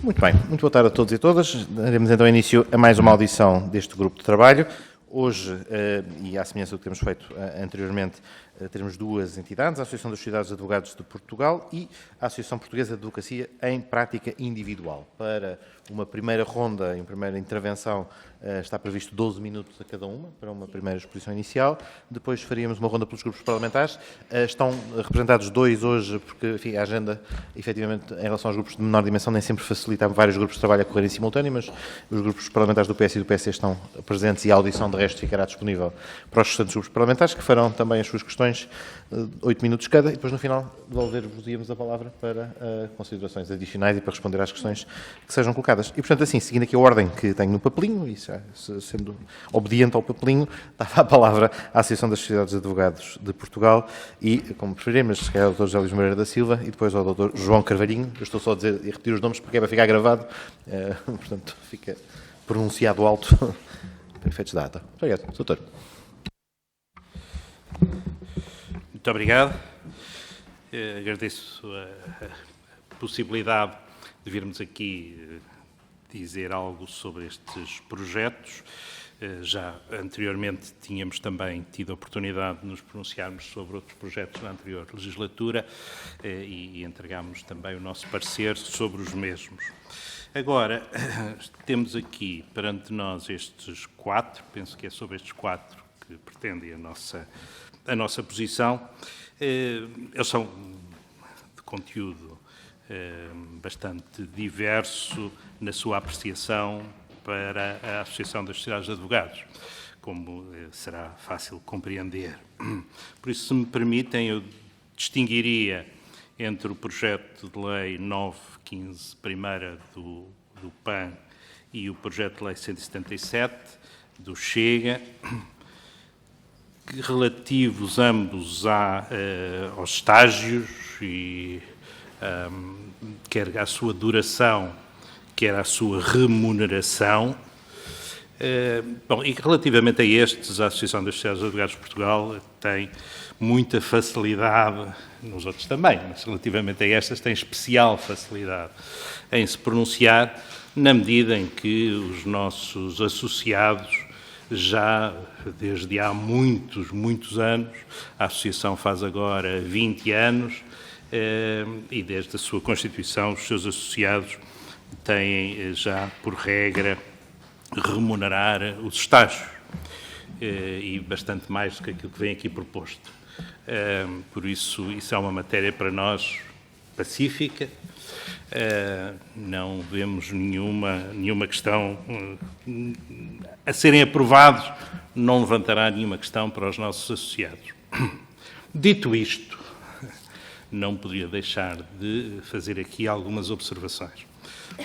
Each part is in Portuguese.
Muito bem, muito boa tarde a todos e todas. Daremos então início a mais uma audição deste grupo de trabalho. Hoje, e à semelhança do que temos feito anteriormente, teremos duas entidades, a Associação das Sociedades de Advogados de Portugal e a Associação Portuguesa de Advocacia em Prática Individual. Para uma primeira ronda, em primeira intervenção, está previsto 12 minutos a cada uma, para uma primeira exposição inicial. Depois faríamos uma ronda pelos grupos parlamentares. Estão representados dois hoje, porque enfim, a agenda, efetivamente, em relação aos grupos de menor dimensão, nem sempre facilita vários grupos de trabalho a correr em simultâneo, mas os grupos parlamentares do PS e do PC estão presentes e a audição, de resto, ficará disponível para os restantes grupos parlamentares, que farão também as suas questões, 8 minutos cada, e depois, no final, devolver-vos a palavra para considerações adicionais e para responder às questões que sejam colocadas. E, portanto, assim, seguindo aqui a ordem que tenho no papelinho, e sendo obediente ao papelinho, dava a palavra à Associação das Sociedades de Advogados de Portugal e, como preferirem, mas se calhar ao Dr. José Luís Moreira da Silva e depois ao Dr. João Carvalhinho. Eu estou só a dizer e repetir os nomes porque é para ficar gravado, portanto, fica pronunciado alto para efeitos de data. Obrigado, doutor. Muito obrigado. Agradeço a possibilidade de virmos aqui dizer algo sobre estes projetos. Já anteriormente tínhamos também tido a oportunidade de nos pronunciarmos sobre outros projetos na anterior legislatura e entregámos também o nosso parecer sobre os mesmos. Agora, temos aqui perante nós estes quatro, penso que é sobre estes quatro que pretendem a nossa posição. Eles são de conteúdo bastante diverso na sua apreciação para a Associação das Sociedades de Advogados, como será fácil compreender. Por isso, se me permitem, eu distinguiria entre o projeto de lei 915, primeira do PAN, e o projeto de lei 177, do Chega, relativos ambos aos estágios, e quer à sua duração, quer à sua remuneração. Bom, e relativamente a estes, a Associação das Sociedades de Advogados de Portugal tem muita facilidade, nos outros também, mas relativamente a estas tem especial facilidade em se pronunciar, na medida em que os nossos associados já desde há muitos anos, a Associação faz agora 20 anos, e desde a sua constituição os seus associados têm já por regra remunerar os estágios, e bastante mais do que aquilo que vem aqui proposto. Por isso é uma matéria para nós pacífica. Não vemos nenhuma questão a serem aprovados, não levantará nenhuma questão para os nossos associados. Dito isto, não poderia deixar de fazer aqui algumas observações,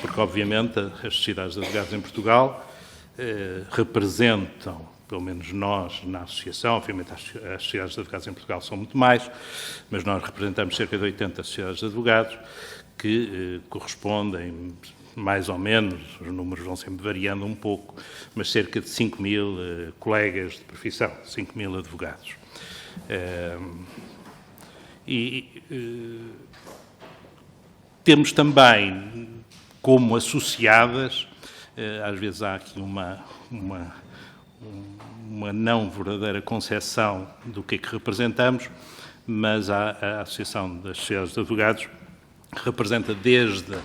porque obviamente as sociedades de advogados em Portugal representam, pelo menos nós na associação, obviamente as sociedades de advogados em Portugal são muito mais, mas nós representamos cerca de 80 sociedades de advogados, que correspondem, mais ou menos, os números vão sempre variando um pouco, mas cerca de 5.000 colegas de profissão, 5.000 advogados. Temos também, como associadas, às vezes há aqui uma não verdadeira concepção do que é que representamos, mas a Associação das Sociedades de Advogados representa desde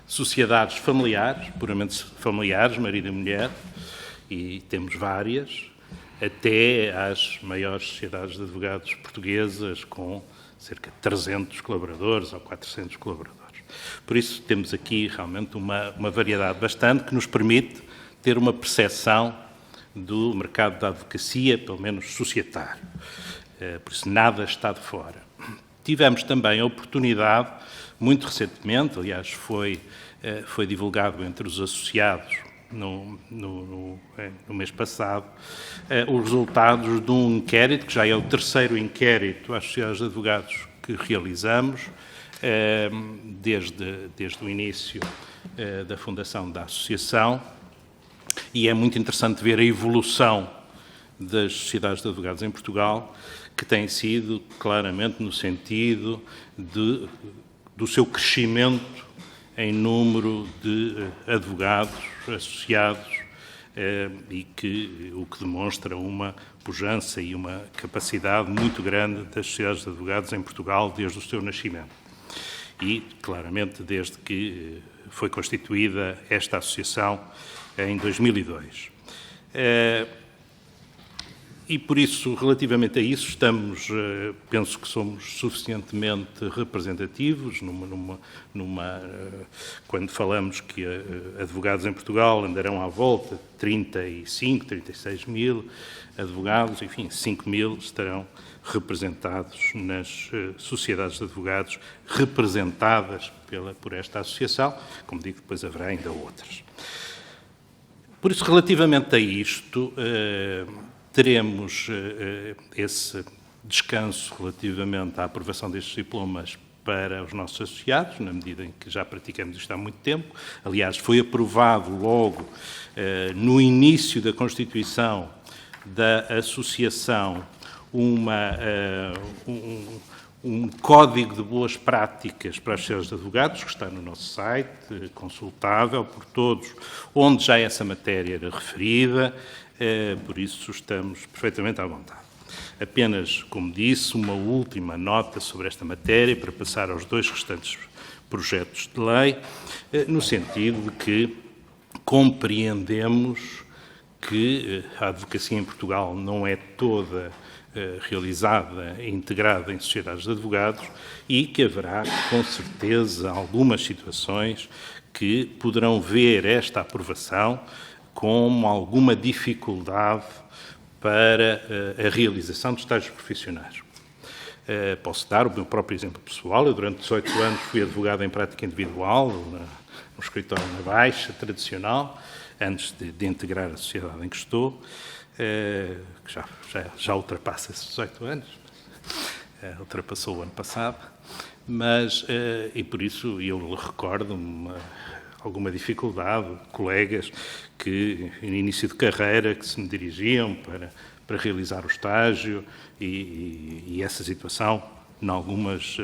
sociedades familiares, puramente familiares, marido e mulher, e temos várias, até às maiores sociedades de advogados portuguesas, com cerca de 300 colaboradores ou 400 colaboradores. Por isso, temos aqui realmente uma variedade bastante que nos permite ter uma percepção do mercado da advocacia, pelo menos societário. Por isso, nada está de fora. Tivemos também a oportunidade, muito recentemente, aliás, foi divulgado entre os associados no mês passado, os resultados de um inquérito, que já é o terceiro inquérito às sociedades de advogados que realizamos, desde o início da fundação da associação, e é muito interessante ver a evolução das sociedades de advogados em Portugal, que tem sido claramente no sentido do seu crescimento em número de advogados associados e o que demonstra uma pujança e uma capacidade muito grande das sociedades de advogados em Portugal desde o seu nascimento. E, claramente, desde que foi constituída esta associação em 2002. E, por isso, relativamente a isso, penso que somos suficientemente representativos quando falamos que advogados em Portugal andarão à volta de 35, 36 mil advogados, enfim, 5 mil estarão representados nas sociedades de advogados representadas por esta associação. Como digo, depois haverá ainda outras. Por isso, relativamente a isto, teremos esse descanso relativamente à aprovação destes diplomas para os nossos associados, na medida em que já praticamos isto há muito tempo. Aliás, foi aprovado logo no início da constituição da associação um código de boas práticas para as sociedades de advogados, que está no nosso site, consultável por todos, onde já essa matéria era referida, por isso estamos perfeitamente à vontade. Apenas, como disse, uma última nota sobre esta matéria, para passar aos dois restantes projetos de lei, no sentido de que compreendemos que a advocacia em Portugal não é toda realizada e integrada em sociedades de advogados e que haverá, com certeza, algumas situações que poderão ver esta aprovação com alguma dificuldade para a realização de estágios profissionais. Posso dar o meu próprio exemplo pessoal. Eu, durante 18 anos, fui advogado em prática individual, no escritório na Baixa, tradicional, antes de integrar a sociedade em que estou, que já ultrapassa esses 18 anos, ultrapassou o ano passado, e por isso eu recordo-me alguma dificuldade, colegas que, no início de carreira, que se me dirigiam para realizar o estágio e essa situação, em alguns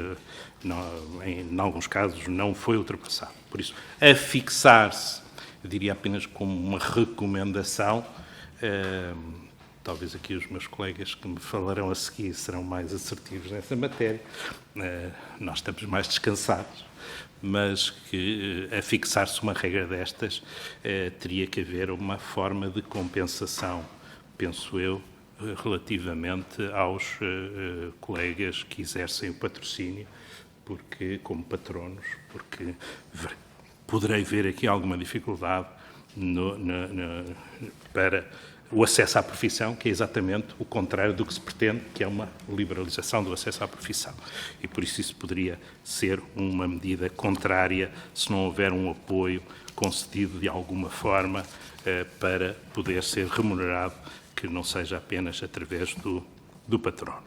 casos, não foi ultrapassada. Por isso, a fixar-se, eu diria apenas como uma recomendação, talvez aqui os meus colegas que me falarão a seguir serão mais assertivos nessa matéria, nós estamos mais descansados, mas que a fixar-se uma regra destas teria que haver uma forma de compensação, penso eu, relativamente aos colegas que exercem o patrocínio, como patronos, porque poderei ver aqui alguma dificuldade para o acesso à profissão, que é exatamente o contrário do que se pretende, que é uma liberalização do acesso à profissão. E por isso poderia ser uma medida contrária se não houver um apoio concedido de alguma forma para poder ser remunerado, que não seja apenas através do patrono.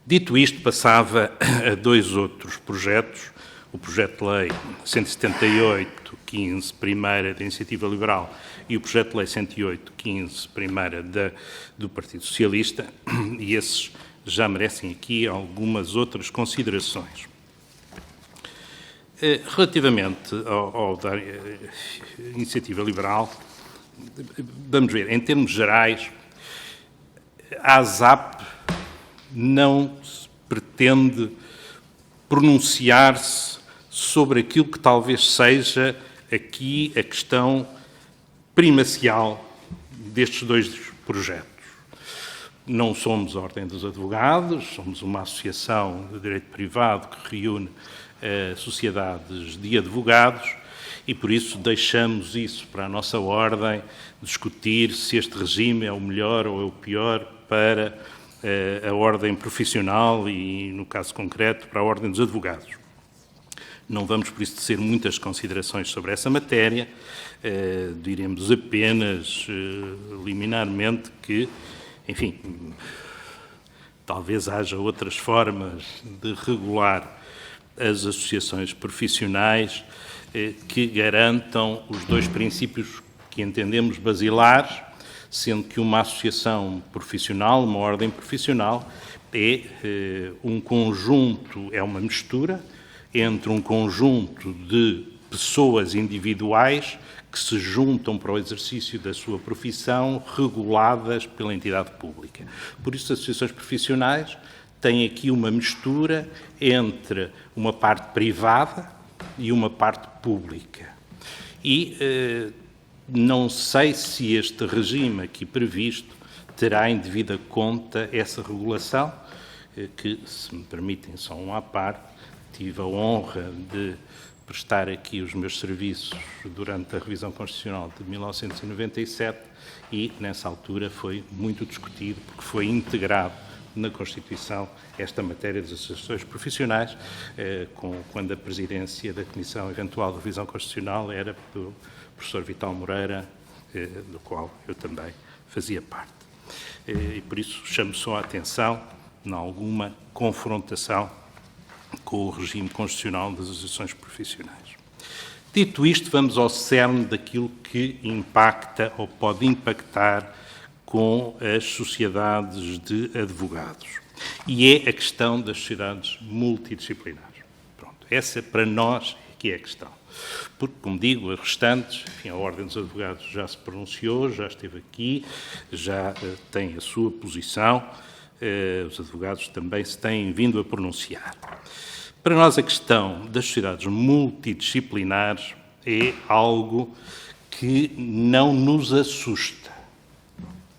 Dito isto, passava a dois outros projetos. O projeto de lei 178/15, primeira da Iniciativa Liberal, e o projeto de lei 108/15, primeira do Partido Socialista, e esses já merecem aqui algumas outras considerações. Relativamente da Iniciativa Liberal, vamos ver, em termos gerais, a ASAP não se pretende pronunciar-se sobre aquilo que talvez seja aqui a questão primacial destes dois projetos. Não somos a Ordem dos Advogados, somos uma associação de direito privado que reúne sociedades de advogados e, por isso, deixamos isso para a nossa Ordem discutir se este regime é o melhor ou é o pior para a Ordem profissional e, no caso concreto, para a Ordem dos Advogados. Não vamos, por isso, tecer muitas considerações sobre essa matéria, diremos apenas, liminarmente, que, enfim, talvez haja outras formas de regular as associações profissionais que garantam os dois princípios que entendemos basilares, sendo que uma associação profissional, uma ordem profissional, é um conjunto, é uma mistura entre um conjunto de pessoas individuais que se juntam para o exercício da sua profissão, reguladas pela entidade pública. Por isso, as associações profissionais têm aqui uma mistura entre uma parte privada e uma parte pública. E não sei se este regime aqui previsto terá em devida conta essa regulação, que, se me permitem só um à parte, tive a honra de prestar aqui os meus serviços durante a revisão constitucional de 1997 e, nessa altura, foi muito discutido, porque foi integrado na Constituição esta matéria das associações profissionais, quando a presidência da Comissão Eventual de Revisão Constitucional era do professor Vital Moreira, do qual eu também fazia parte. E por isso chamo só a atenção em alguma confrontação com o regime constitucional das associações profissionais. Dito isto, vamos ao cerne daquilo que impacta ou pode impactar com as sociedades de advogados. E é a questão das sociedades multidisciplinares. Pronto, essa para nós é que é a questão. Porque, como digo, as restantes, enfim, a Ordem dos Advogados já se pronunciou, já esteve aqui, já tem a sua posição, os advogados também se têm vindo a pronunciar. Para nós, a questão das sociedades multidisciplinares é algo que não nos assusta,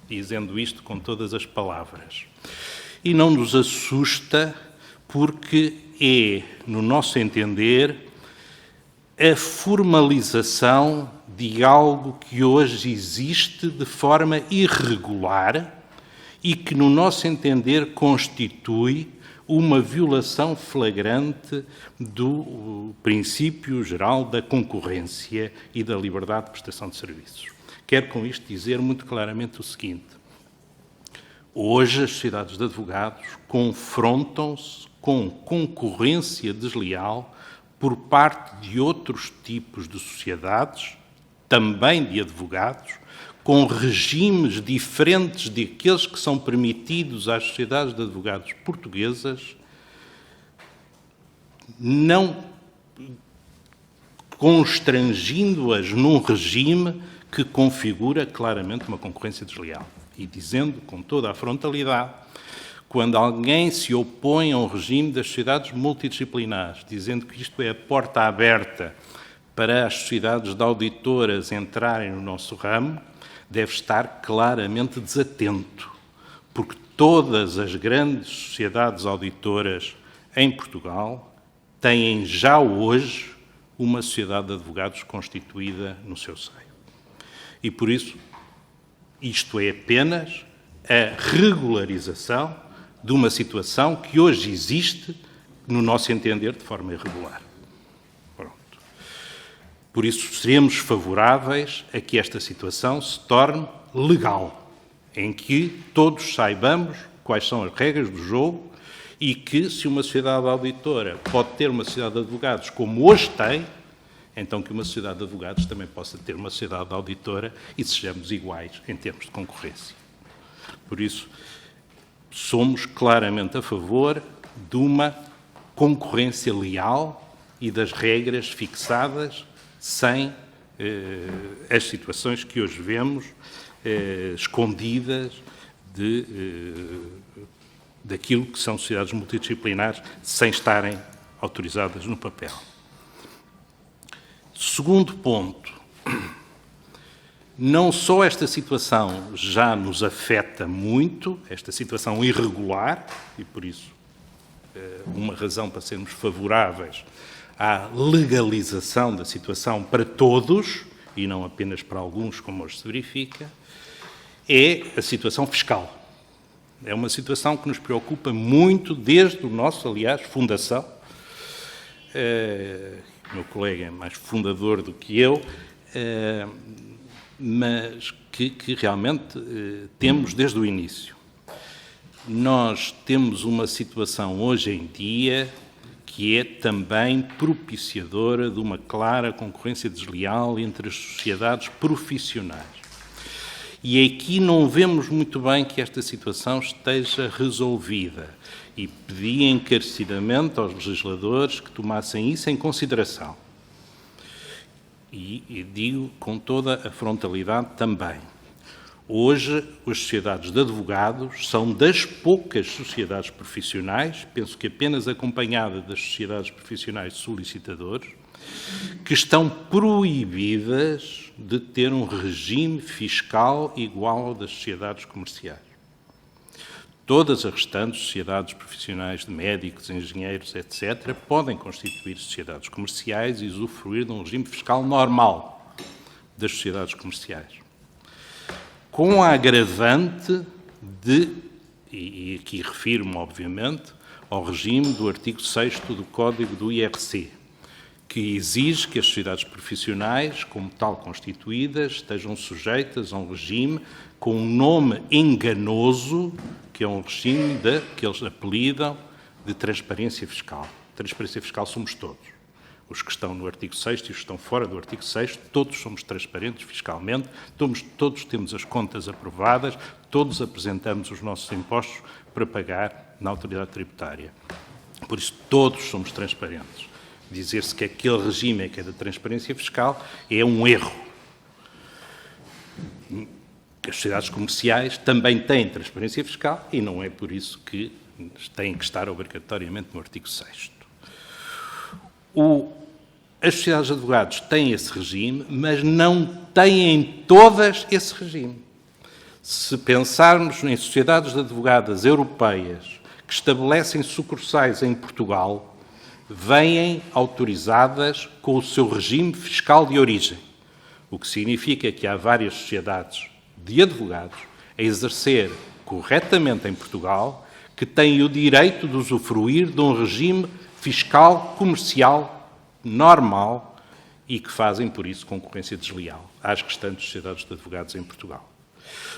dizendo isto com todas as palavras. E não nos assusta porque é, no nosso entender, a formalização de algo que hoje existe de forma irregular e que, no nosso entender, constitui uma violação flagrante do princípio geral da concorrência e da liberdade de prestação de serviços. Quero com isto dizer muito claramente o seguinte: hoje as sociedades de advogados confrontam-se com concorrência desleal por parte de outros tipos de sociedades, também de advogados, com regimes diferentes daqueles que são permitidos às sociedades de advogados portuguesas, não constrangindo-as num regime que configura claramente uma concorrência desleal. E dizendo com toda a frontalidade, quando alguém se opõe ao regime das sociedades multidisciplinares, dizendo que isto é a porta aberta para as sociedades de auditoras entrarem no nosso ramo, deve estar claramente desatento, porque todas as grandes sociedades auditoras em Portugal têm já hoje uma sociedade de advogados constituída no seu seio. E por isso, isto é apenas a regularização de uma situação que hoje existe, no nosso entender, de forma irregular. Pronto. Por isso, seremos favoráveis a que esta situação se torne legal, em que todos saibamos quais são as regras do jogo e que, se uma sociedade auditora pode ter uma sociedade de advogados como hoje tem, então que uma sociedade de advogados também possa ter uma sociedade auditora e sejamos iguais em termos de concorrência. Por isso, somos claramente a favor de uma concorrência leal e das regras fixadas sem as situações que hoje vemos escondidas daquilo que são sociedades multidisciplinares sem estarem autorizadas no papel. Segundo ponto, não só esta situação já nos afeta muito, esta situação irregular, e por isso uma razão para sermos favoráveis à legalização da situação para todos, e não apenas para alguns, como hoje se verifica, é a situação fiscal. É uma situação que nos preocupa muito desde o nosso, aliás, fundação. O meu colega é mais fundador do que eu, mas que realmente temos desde o início. Nós temos uma situação hoje em dia que é também propiciadora de uma clara concorrência desleal entre as sociedades profissionais. E aqui não vemos muito bem que esta situação esteja resolvida. E pedi encarecidamente aos legisladores que tomassem isso em consideração. E digo com toda a frontalidade também. Hoje, as sociedades de advogados são das poucas sociedades profissionais, penso que apenas acompanhada das sociedades profissionais de solicitadores, que estão proibidas de ter um regime fiscal igual ao das sociedades comerciais. Todas as restantes sociedades profissionais de médicos, engenheiros, etc., podem constituir sociedades comerciais e usufruir de um regime fiscal normal das sociedades comerciais. Com a agravante de, e aqui refiro-me, obviamente, ao regime do artigo 6º do Código do IRC, que exige que as sociedades profissionais, como tal constituídas, estejam sujeitas a um regime com um nome enganoso, que é um regime que eles apelidam de transparência fiscal. Transparência fiscal somos todos. Os que estão no artigo 6º e os que estão fora do artigo 6º, todos somos transparentes fiscalmente, todos temos as contas aprovadas, todos apresentamos os nossos impostos para pagar na autoridade tributária. Por isso, todos somos transparentes. Dizer-se que aquele regime é que é da transparência fiscal é um erro. As sociedades comerciais também têm transparência fiscal e não é por isso que têm que estar obrigatoriamente no artigo 6º. As sociedades de advogados têm esse regime, mas não têm todas esse regime. Se pensarmos em sociedades de advogadas europeias que estabelecem sucursais em Portugal, vêm autorizadas com o seu regime fiscal de origem, o que significa que há várias sociedades de advogados a exercer corretamente em Portugal que têm o direito de usufruir de um regime fiscal comercial normal e que fazem, por isso, concorrência desleal às restantes sociedades de advogados em Portugal.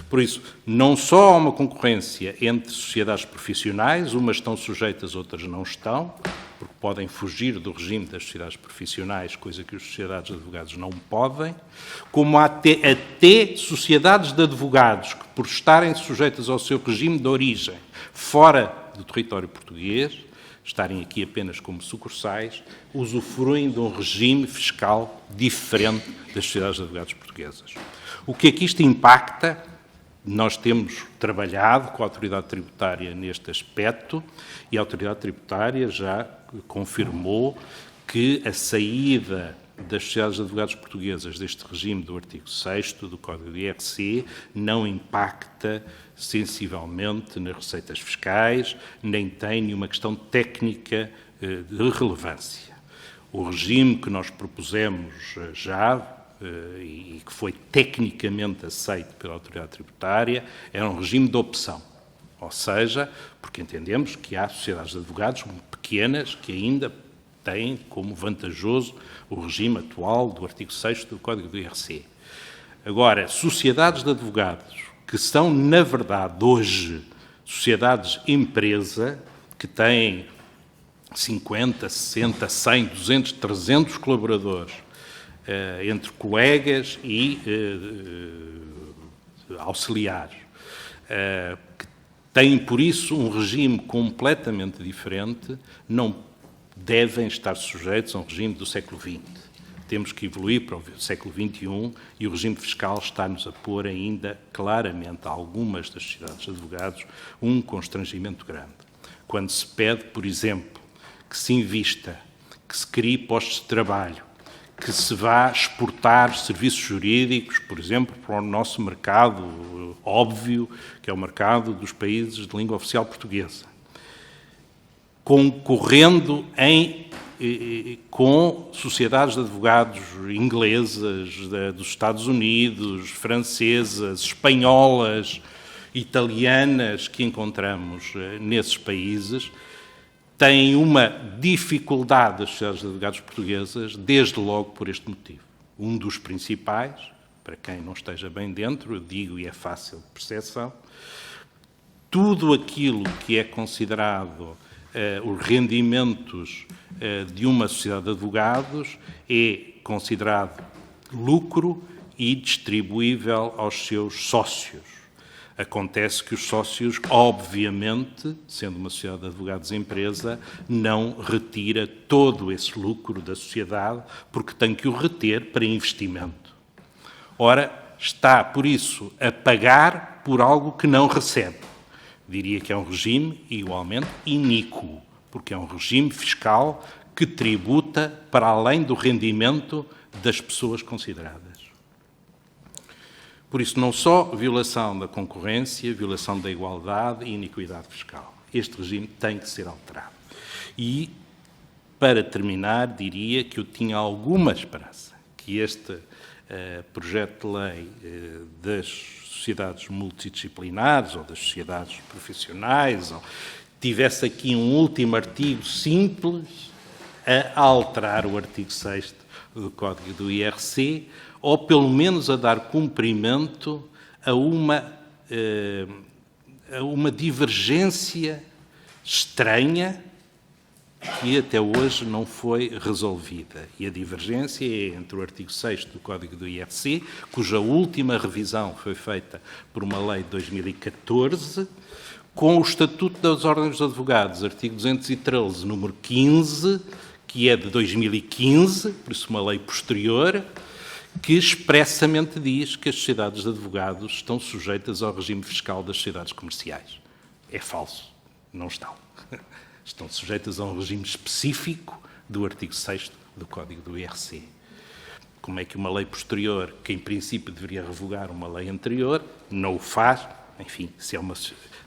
Por isso, não só há uma concorrência entre sociedades profissionais, umas estão sujeitas, outras não estão, porque podem fugir do regime das sociedades profissionais, coisa que as sociedades de advogados não podem, como há até sociedades de advogados que, por estarem sujeitas ao seu regime de origem fora do território português, estarem aqui apenas como sucursais, usufruem de um regime fiscal diferente das sociedades de advogados portuguesas. O que é que isto impacta? Nós temos trabalhado com a autoridade tributária neste aspecto e a autoridade tributária já confirmou que a saída das sociedades de advogados portuguesas deste regime do artigo 6º do Código do IRC não impacta sensivelmente nas receitas fiscais, nem tem nenhuma questão técnica de relevância. O regime que nós propusemos já e que foi tecnicamente aceito pela autoridade tributária era um regime de opção, ou seja, porque entendemos que há sociedades de advogados pequenas que ainda têm como vantajoso o regime atual do artigo 6º do Código do IRC. Agora, sociedades de advogados que são, na verdade, hoje, sociedades empresa, que têm 50, 60, 100, 200, 300 colaboradores, entre colegas e auxiliares, que têm, por isso, um regime completamente diferente, não devem estar sujeitos a um regime do século XX. Temos que evoluir para o século XXI e o regime fiscal está-nos a pôr ainda claramente a algumas das sociedades de advogados um constrangimento grande. Quando se pede, por exemplo, que se invista, que se crie postos de trabalho, que se vá exportar serviços jurídicos, por exemplo, para o nosso mercado óbvio, que é o mercado dos países de língua oficial portuguesa, concorrendo com sociedades de advogados inglesas, dos Estados Unidos, francesas, espanholas, italianas que encontramos nesses países, têm uma dificuldade das sociedades de advogados portuguesas, desde logo por este motivo. Um dos principais, para quem não esteja bem dentro, eu digo e é fácil de percepção, tudo aquilo que é considerado os rendimentos de uma sociedade de advogados é considerado lucro e distribuível aos seus sócios. Acontece que os sócios, obviamente, sendo uma sociedade de advogados empresa, não retira todo esse lucro da sociedade, porque tem que o reter para investimento. Ora, está, por isso, a pagar por algo que não recebe. Diria que é um regime, igualmente, iníquo, porque é um regime fiscal que tributa para além do rendimento das pessoas consideradas. Por isso, não só violação da concorrência, violação da igualdade e iniquidade fiscal. Este regime tem que ser alterado. E, para terminar, diria que eu tinha alguma esperança que este projeto de lei das sociedades multidisciplinares ou das sociedades profissionais tivesse aqui um último artigo simples a alterar o artigo 6º do Código do IRC, ou pelo menos a dar cumprimento a uma divergência estranha que até hoje não foi resolvida. E a divergência é entre o artigo 6º do Código do IRC, cuja última revisão foi feita por uma lei de 2014, com o Estatuto das Ordens dos Advogados, artigo 213, número 15, que é de 2015, por isso uma lei posterior, que expressamente diz que as sociedades de advogados estão sujeitas ao regime fiscal das sociedades comerciais. É falso, não estão. Estão sujeitas a um regime específico do artigo 6º do Código do IRC. Como é que uma lei posterior, que em princípio deveria revogar uma lei anterior, não o faz? Enfim, se é uma...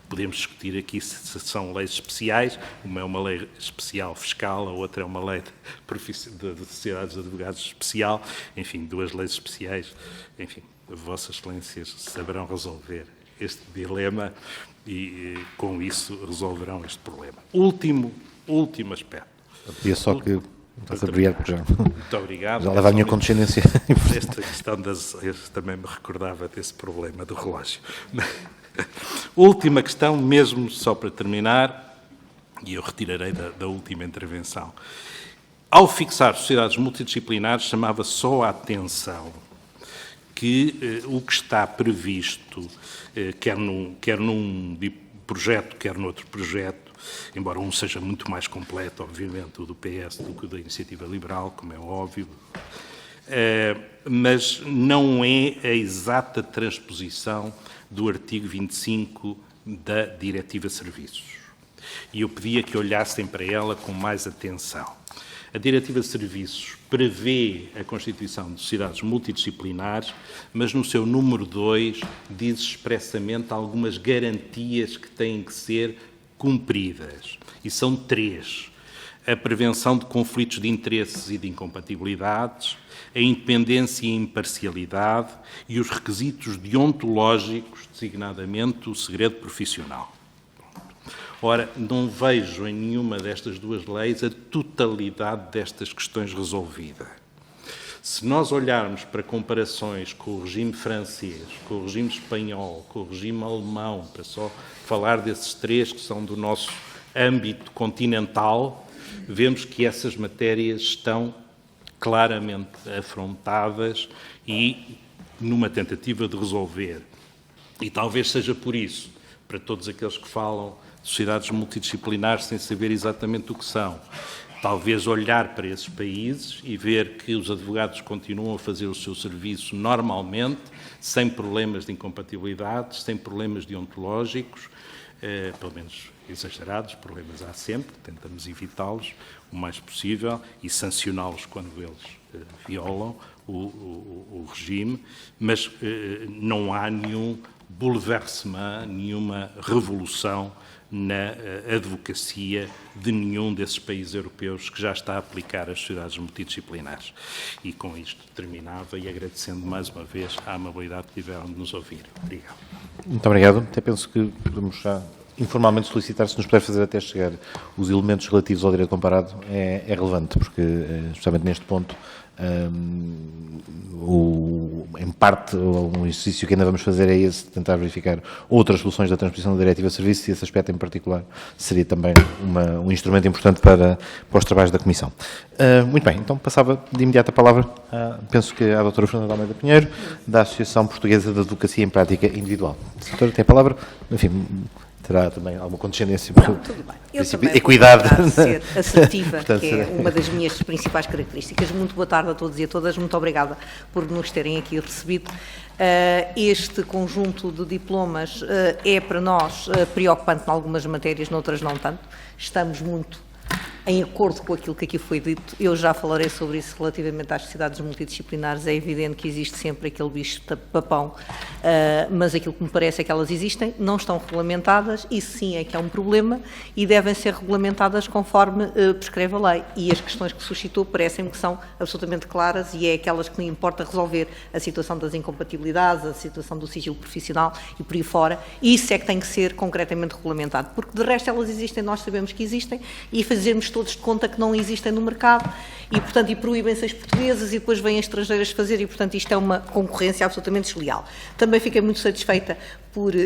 Podemos discutir aqui se são leis especiais, uma é uma lei especial fiscal, a outra é uma lei de sociedades de advogados especial, enfim, duas leis especiais. Enfim, Vossas Excelências saberão resolver este dilema e com isso resolverão este problema. Último aspecto. Eu pedia só que... Muito obrigado. Já leva a minha condescendência. Esta questão eu também me recordava desse problema do relógio. Última questão, mesmo só para terminar, e eu retirarei da última intervenção. Ao fixar sociedades multidisciplinares, chamava só a atenção que o que está previsto, quer num projeto, quer noutro projeto, embora um seja muito mais completo, obviamente, o do PS do que o da Iniciativa Liberal, como é óbvio, mas não é a exata transposição do artigo 25 da Diretiva Serviços. E eu pedia que olhassem para ela com mais atenção. A Diretiva Serviços prevê a constituição de sociedades multidisciplinares, mas no seu número 2 diz expressamente algumas garantias que têm que ser cumpridas. E são 3. A prevenção de conflitos de interesses e de incompatibilidades, a independência e imparcialidade e os requisitos deontológicos, designadamente o segredo profissional. Ora, não vejo em nenhuma destas duas leis a totalidade destas questões resolvida. Se nós olharmos para comparações com o regime francês, com o regime espanhol, com o regime alemão, para só falar desses 3 que são do nosso âmbito continental, vemos que essas matérias estão claramente afrontadas e numa tentativa de resolver. E talvez seja por isso, para todos aqueles que falam de sociedades multidisciplinares sem saber exatamente o que são, talvez olhar para esses países e ver que os advogados continuam a fazer o seu serviço normalmente, sem problemas de incompatibilidades, sem problemas deontológicos, pelo menos exagerados, problemas há sempre, tentamos evitá-los o mais possível e sancioná-los quando eles violam o regime, mas não há nenhum bouleversement, nenhuma revolução na advocacia de nenhum desses países europeus que já está a aplicar as sociedades multidisciplinares. E com isto terminava e agradecendo mais uma vez a amabilidade que tiveram de nos ouvir. Obrigado. Muito obrigado. Até penso que podemos já informalmente solicitar se nos puder fazer até chegar os elementos relativos ao direito comparado é relevante, porque, especialmente neste ponto, em parte, um exercício que ainda vamos fazer é esse, de tentar verificar outras soluções da transposição da Diretiva de Serviços, e esse aspecto em particular seria também um instrumento importante para os trabalhos da Comissão. Muito bem, então passava de imediato a palavra, penso que à doutora Fernanda Almeida Pinheiro, da Associação Portuguesa de Advocacia em Prática Individual. A doutora tem a palavra, enfim, terá também alguma condescendência. Não, tudo bem. Eu também equidade. Vou ser assertiva, Portanto, que é uma das minhas principais características. Muito boa tarde a todos e a todas. Muito obrigada por nos terem aqui recebido. Este conjunto de diplomas é para nós preocupante em algumas matérias, noutras não tanto. Estamos muito em acordo com aquilo que aqui foi dito. Eu já falarei sobre isso relativamente às sociedades multidisciplinares. É evidente que existe sempre aquele bicho de papão, mas aquilo que me parece é que elas existem, não estão regulamentadas, isso sim é que é um problema e devem ser regulamentadas conforme prescreve a lei. E as questões que suscitou parecem-me que são absolutamente claras e é aquelas que me importa resolver: a situação das incompatibilidades, a situação do sigilo profissional e por aí fora. Isso é que tem que ser concretamente regulamentado, porque de resto elas existem, nós sabemos que existem, e fazermos todos de conta que não existem no mercado e, portanto, proíbem-se as portuguesas e depois vêm as estrangeiras fazer e, portanto, isto é uma concorrência absolutamente desleal. Também fiquei muito satisfeita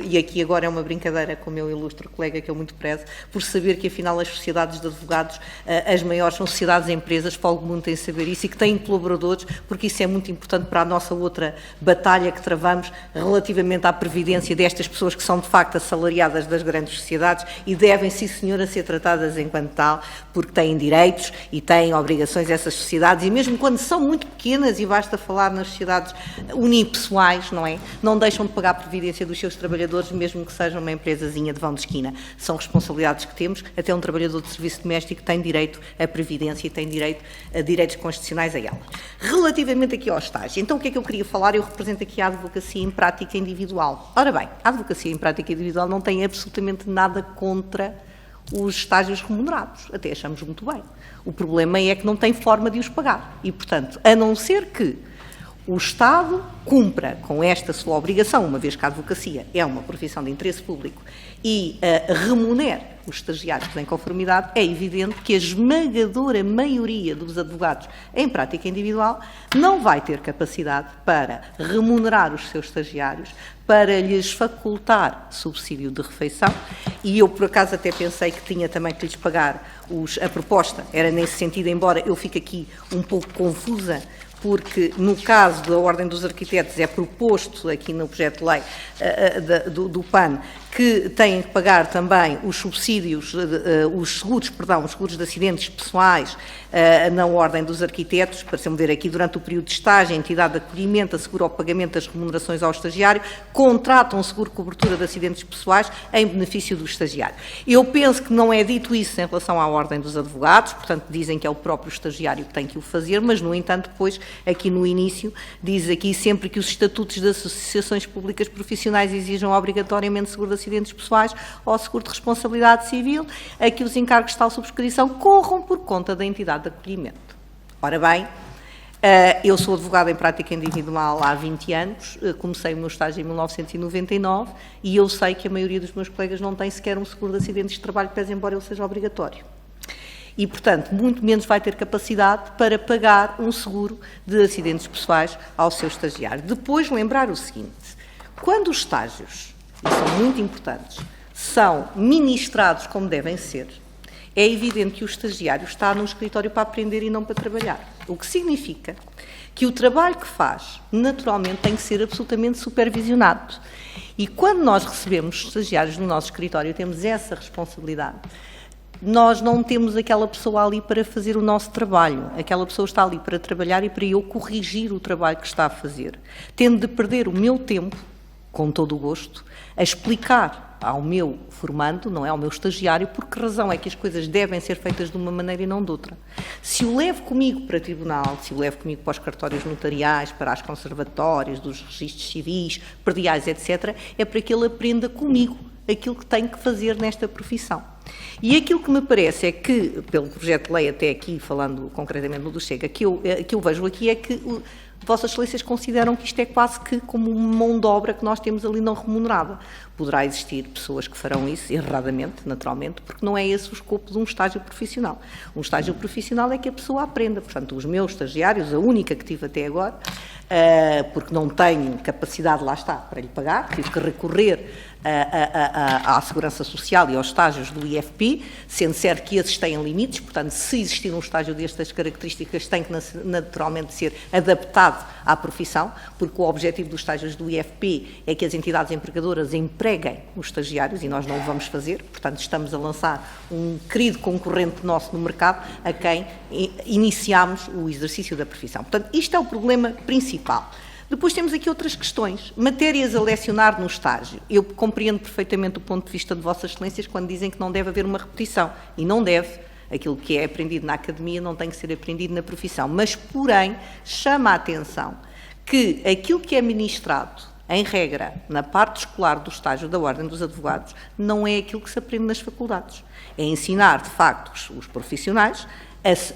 e aqui agora é uma brincadeira com o meu ilustre colega que eu muito prezo, por saber que afinal as sociedades de advogados, as maiores são sociedades e empresas, folgo muito em saber isso, e que têm colaboradores, porque isso é muito importante para a nossa outra batalha que travamos relativamente à previdência destas pessoas que são de facto assalariadas das grandes sociedades e devem, sim senhora, ser tratadas enquanto tal, porque têm direitos e têm obrigações essas sociedades, e mesmo quando são muito pequenas, e basta falar nas sociedades unipessoais, não é? Não deixam de pagar a previdência dos seus trabalhadores, mesmo que seja uma empresazinha de vão de esquina. São responsabilidades que temos. Até um trabalhador de serviço doméstico tem direito à previdência e tem direito a direitos constitucionais a ela. Relativamente aqui ao estágio, então o que é que eu queria falar? Eu represento aqui a advocacia em prática individual. Ora bem, a advocacia em prática individual não tem absolutamente nada contra os estágios remunerados. Até achamos muito bem. O problema é que não tem forma de os pagar. E, portanto, a não ser que o Estado cumpra com esta sua obrigação, uma vez que a advocacia é uma profissão de interesse público, e remunere os estagiários em conformidade, é evidente que a esmagadora maioria dos advogados em prática individual não vai ter capacidade para remunerar os seus estagiários, para lhes facultar subsídio de refeição, e eu por acaso até pensei que tinha também que lhes pagar a proposta, era nesse sentido, embora eu fique aqui um pouco confusa, porque no caso da Ordem dos Arquitetos é proposto aqui no projeto de lei do PAN que têm que pagar também os subsídios, os seguros de acidentes pessoais na Ordem dos Arquitetos, para-se-me ver aqui, durante o período de estágio, a entidade de acolhimento assegura o pagamento das remunerações ao estagiário, contrata um seguro de cobertura de acidentes pessoais em benefício do estagiário. Eu penso que não é dito isso em relação à Ordem dos Advogados, portanto dizem que é o próprio estagiário que tem que o fazer, mas no entanto depois, aqui no início, diz aqui sempre que os estatutos das associações públicas profissionais exijam obrigatoriamente seguro de acidentes pessoais ou seguro de responsabilidade civil, a que os encargos de tal subscrição corram por conta da entidade de acolhimento. Ora bem, eu sou advogada em prática individual há 20 anos, comecei o meu estágio em 1999 e eu sei que a maioria dos meus colegas não tem sequer um seguro de acidentes de trabalho, pese embora ele seja obrigatório. E, portanto, muito menos vai ter capacidade para pagar um seguro de acidentes pessoais ao seu estagiário. Depois, lembrar o seguinte: quando os estágios, e são muito importantes, são ministrados como devem ser, é evidente que o estagiário está num escritório para aprender e não para trabalhar. O que significa que o trabalho que faz, naturalmente, tem que ser absolutamente supervisionado. E quando nós recebemos estagiários no nosso escritório, temos essa responsabilidade. Nós não temos aquela pessoa ali para fazer o nosso trabalho. Aquela pessoa está ali para trabalhar e para eu corrigir o trabalho que está a fazer. Tendo de perder o meu tempo, com todo o gosto, a explicar ao meu formando, não é, ao meu estagiário, por que razão é que as coisas devem ser feitas de uma maneira e não de outra. Se o levo comigo para tribunal, se o levo comigo para os cartórios notariais, para as conservatórias, dos registros civis, perdiais, etc., é para que ele aprenda comigo aquilo que tem que fazer nesta profissão. E aquilo que me parece é que, pelo projeto de lei até aqui, falando concretamente no do Chega, que eu vejo aqui é que Vossas Excelências consideram que isto é quase que como uma mão de obra que nós temos ali não remunerada. Poderá existir pessoas que farão isso, erradamente, naturalmente, porque não é esse o escopo de um estágio profissional. Um estágio profissional é que a pessoa aprenda. Portanto, os meus estagiários, a única que tive até agora, porque não tenho capacidade, lá está, para lhe pagar, tive que recorrer à Segurança Social e aos estágios do IFP, sendo certo que esses têm limites, portanto, se existir um estágio destas características, tem que naturalmente ser adaptado à profissão, porque o objetivo dos estágios do IFP é que as entidades empregadoras empreguem os estagiários, e nós não o vamos fazer, portanto, estamos a lançar um querido concorrente nosso no mercado, a quem iniciamos o exercício da profissão. Portanto, isto é o problema principal. Depois temos aqui outras questões. Matérias a lecionar no estágio. Eu compreendo perfeitamente o ponto de vista de Vossas Excelências quando dizem que não deve haver uma repetição. E não deve. Aquilo que é aprendido na academia não tem que ser aprendido na profissão. Mas, porém, chama a atenção que aquilo que é ministrado, em regra, na parte escolar do estágio da Ordem dos Advogados, não é aquilo que se aprende nas faculdades. É ensinar, de facto, os profissionais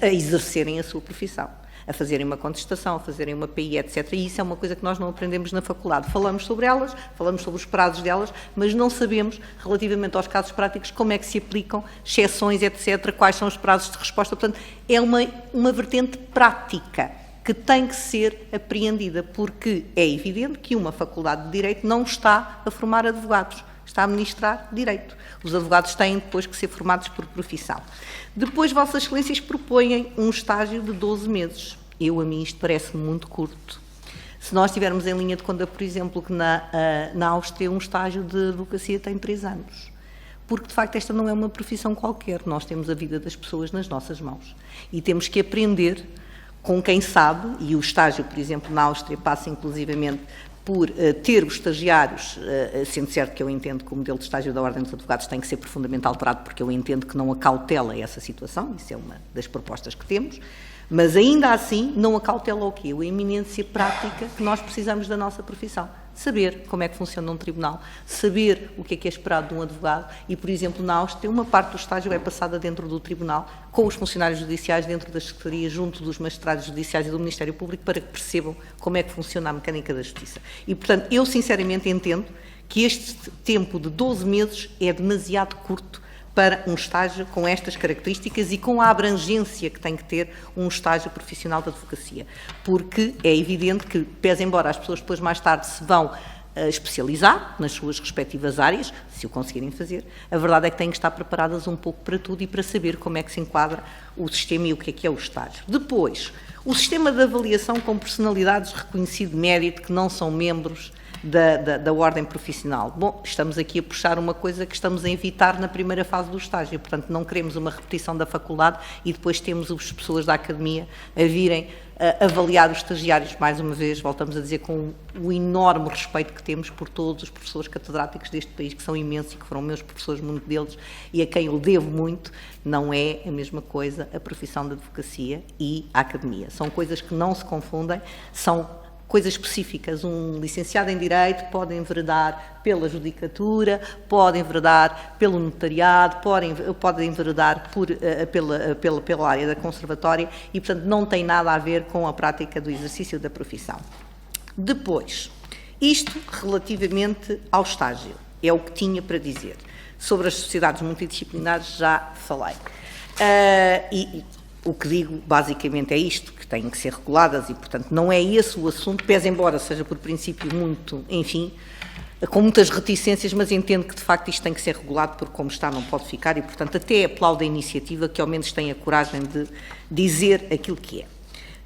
a exercerem a sua profissão, a fazerem uma contestação, a fazerem uma PI, etc. E isso é uma coisa que nós não aprendemos na faculdade. Falamos sobre elas, falamos sobre os prazos delas, mas não sabemos, relativamente aos casos práticos, como é que se aplicam, exceções, etc., quais são os prazos de resposta. Portanto, é uma vertente prática que tem que ser apreendida, porque é evidente que uma faculdade de Direito não está a formar advogados, está a ministrar Direito. Os advogados têm depois que ser formados por profissão. Depois, Vossas Excelências propõem um estágio de 12 meses. A mim isto parece muito curto. Se nós estivermos em linha de conta, por exemplo, que na Áustria um estágio de advocacia tem 3 anos. Porque, de facto, esta não é uma profissão qualquer. Nós temos a vida das pessoas nas nossas mãos. E temos que aprender com quem sabe, e o estágio, por exemplo, na Áustria passa inclusivamente por ter os estagiários, sendo certo que eu entendo que o modelo de estágio da Ordem dos Advogados tem que ser profundamente alterado, porque eu entendo que não acautela essa situação, isso é uma das propostas que temos, mas ainda assim não acautela o quê? A iminência prática que nós precisamos da nossa profissão. Saber como é que funciona um tribunal, saber o que é esperado de um advogado e, por exemplo, na Áustria, uma parte do estágio é passada dentro do tribunal, com os funcionários judiciais dentro das secretarias, junto dos magistrados judiciais e do Ministério Público, para que percebam como é que funciona a mecânica da justiça. E, portanto, eu sinceramente entendo que este tempo de 12 meses é demasiado curto para um estágio com estas características e com a abrangência que tem que ter um estágio profissional de advocacia. Porque é evidente que, pese embora as pessoas depois mais tarde se vão especializar nas suas respectivas áreas, se o conseguirem fazer, a verdade é que têm que estar preparadas um pouco para tudo e para saber como é que se enquadra o sistema e o que é o estágio. Depois, o sistema de avaliação com personalidades reconhecido de mérito que não são membros da ordem profissional. Bom, estamos aqui a puxar uma coisa que estamos a evitar na primeira fase do estágio, portanto não queremos uma repetição da faculdade e depois temos as pessoas da academia a virem avaliar os estagiários, mais uma vez, voltamos a dizer, com o enorme respeito que temos por todos os professores catedráticos deste país, que são imensos e que foram meus professores, muito deles, e a quem eu devo muito. Não é a mesma coisa a profissão de advocacia e a academia. São coisas que não se confundem, são coisas específicas. Um licenciado em Direito pode enveredar pela judicatura, pode enveredar pelo notariado, pode enveredar pela área da conservatória e, portanto, não tem nada a ver com a prática do exercício da profissão. Depois, isto relativamente ao estágio, é o que tinha para dizer. Sobre as sociedades multidisciplinares já falei. O que digo, basicamente, é isto, que têm que ser reguladas e, portanto, não é esse o assunto, pese embora seja, por princípio, muito, enfim, com muitas reticências, mas entendo que, de facto, isto tem que ser regulado, porque como está não pode ficar e, portanto, até aplaudo a iniciativa que, ao menos, tem a coragem de dizer aquilo que é.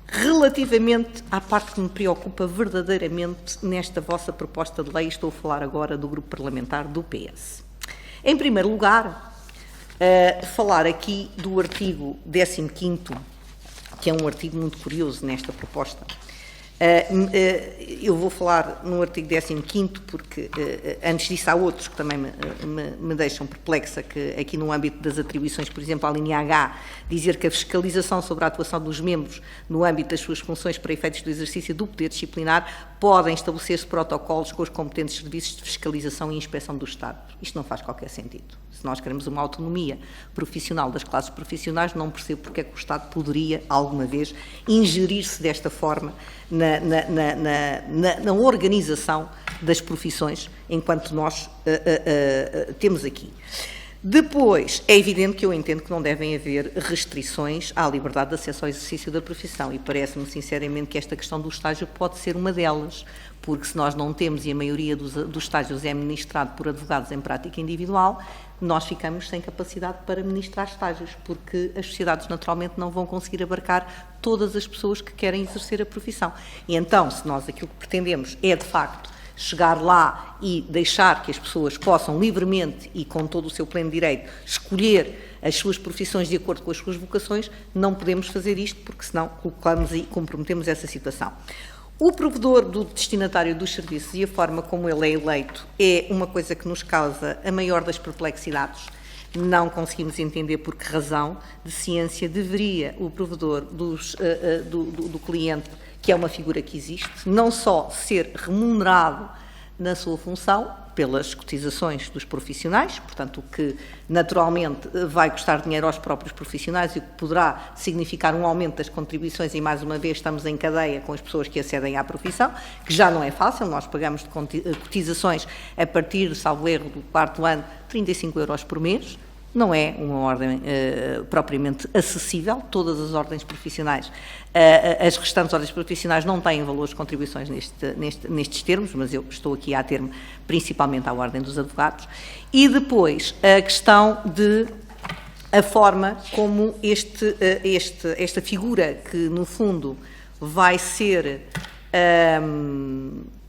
Relativamente à parte que me preocupa verdadeiramente nesta vossa proposta de lei, estou a falar agora do grupo parlamentar do PS. Em primeiro lugar, falar aqui do artigo 15º, que é um artigo muito curioso nesta proposta. Eu vou falar no artigo 15º porque, antes disso, há outros que também me deixam perplexa, que aqui no âmbito das atribuições, por exemplo, à linha H, dizer que a fiscalização sobre a atuação dos membros no âmbito das suas funções para efeitos do exercício do poder disciplinar podem estabelecer-se protocolos com os competentes serviços de fiscalização e inspeção do Estado. Isto não faz qualquer sentido. Se nós queremos uma autonomia profissional das classes profissionais, não percebo porque é que o Estado poderia, alguma vez, ingerir-se desta forma na organização das profissões, enquanto nós temos aqui. Depois, é evidente que eu entendo que não devem haver restrições à liberdade de acesso ao exercício da profissão, e parece-me sinceramente que esta questão do estágio pode ser uma delas, porque se nós não temos, e a maioria dos estágios é ministrado por advogados em prática individual, nós ficamos sem capacidade para ministrar estágios, porque as sociedades naturalmente não vão conseguir abarcar todas as pessoas que querem exercer a profissão. E então, se nós aquilo que pretendemos é, de facto, chegar lá e deixar que as pessoas possam livremente e com todo o seu pleno direito escolher as suas profissões de acordo com as suas vocações, não podemos fazer isto, porque senão colocamos e comprometemos essa situação. O provedor do destinatário dos serviços e a forma como ele é eleito é uma coisa que nos causa a maior das perplexidades. Não conseguimos entender por que razão de ciência deveria o provedor do cliente, que é uma figura que existe, não só ser remunerado na sua função pelas cotizações dos profissionais, portanto, o que naturalmente vai custar dinheiro aos próprios profissionais e o que poderá significar um aumento das contribuições, e mais uma vez estamos em cadeia com as pessoas que acedem à profissão, que já não é fácil, nós pagamos de cotizações a partir, salvo erro, do 4º ano, 35 € por mês. Não é uma ordem propriamente acessível, todas as ordens profissionais, as restantes ordens profissionais não têm valores de contribuições nestes termos, mas eu estou aqui a ter-me principalmente à ordem dos advogados. E depois a questão de a forma como esta figura, que no fundo vai ser,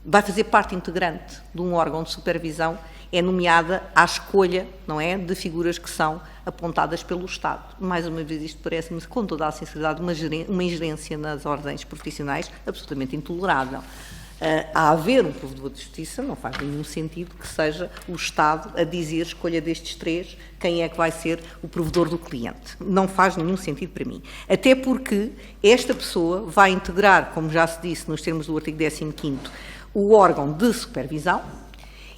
vai fazer parte integrante de um órgão de supervisão, é nomeada à escolha, não é, de figuras que são apontadas pelo Estado. Mais uma vez, isto parece-me, com toda a sinceridade, uma ingerência nas ordens profissionais absolutamente intolerável. A haver um provedor de justiça, não faz nenhum sentido que seja o Estado a dizer, escolha destes três, quem é que vai ser o provedor do cliente. Não faz nenhum sentido para mim. Até porque esta pessoa vai integrar, como já se disse nos termos do artigo 15º, o órgão de supervisão.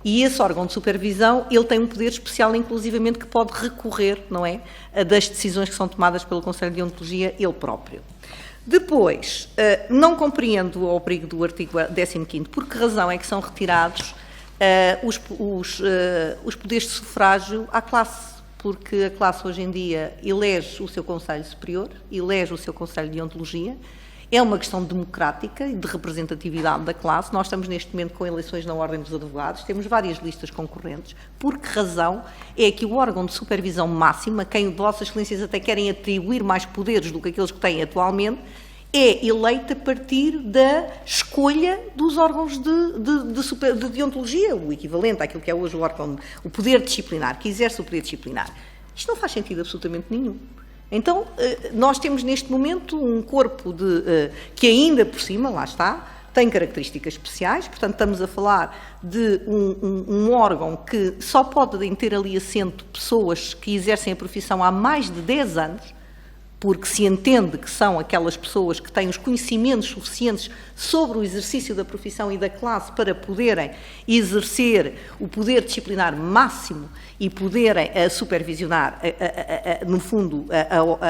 E esse órgão de supervisão, ele tem um poder especial, inclusivamente, que pode recorrer, não é, das decisões que são tomadas pelo Conselho de Deontologia, ele próprio. Depois, não compreendo o abrigo do artigo 15º, por que razão é que são retirados os poderes de sufrágio à classe, porque a classe hoje em dia elege o seu Conselho Superior, elege o seu Conselho de Deontologia. É uma questão democrática e de representatividade da classe. Nós estamos neste momento com eleições na Ordem dos Advogados, temos várias listas concorrentes. Por que razão é que o órgão de supervisão máxima, quem Vossas Excelências até querem atribuir mais poderes do que aqueles que têm atualmente, é eleito a partir da escolha dos órgãos de deontologia, o equivalente àquilo que é hoje o órgão, o poder disciplinar, que exerce o poder disciplinar? Isto não faz sentido absolutamente nenhum. Então, nós temos neste momento um corpo que ainda por cima, lá está, tem características especiais, portanto estamos a falar de um órgão que só pode ter ali assento pessoas que exercem a profissão há mais de 10 anos, porque se entende que são aquelas pessoas que têm os conhecimentos suficientes sobre o exercício da profissão e da classe para poderem exercer o poder disciplinar máximo e poderem supervisionar, no fundo,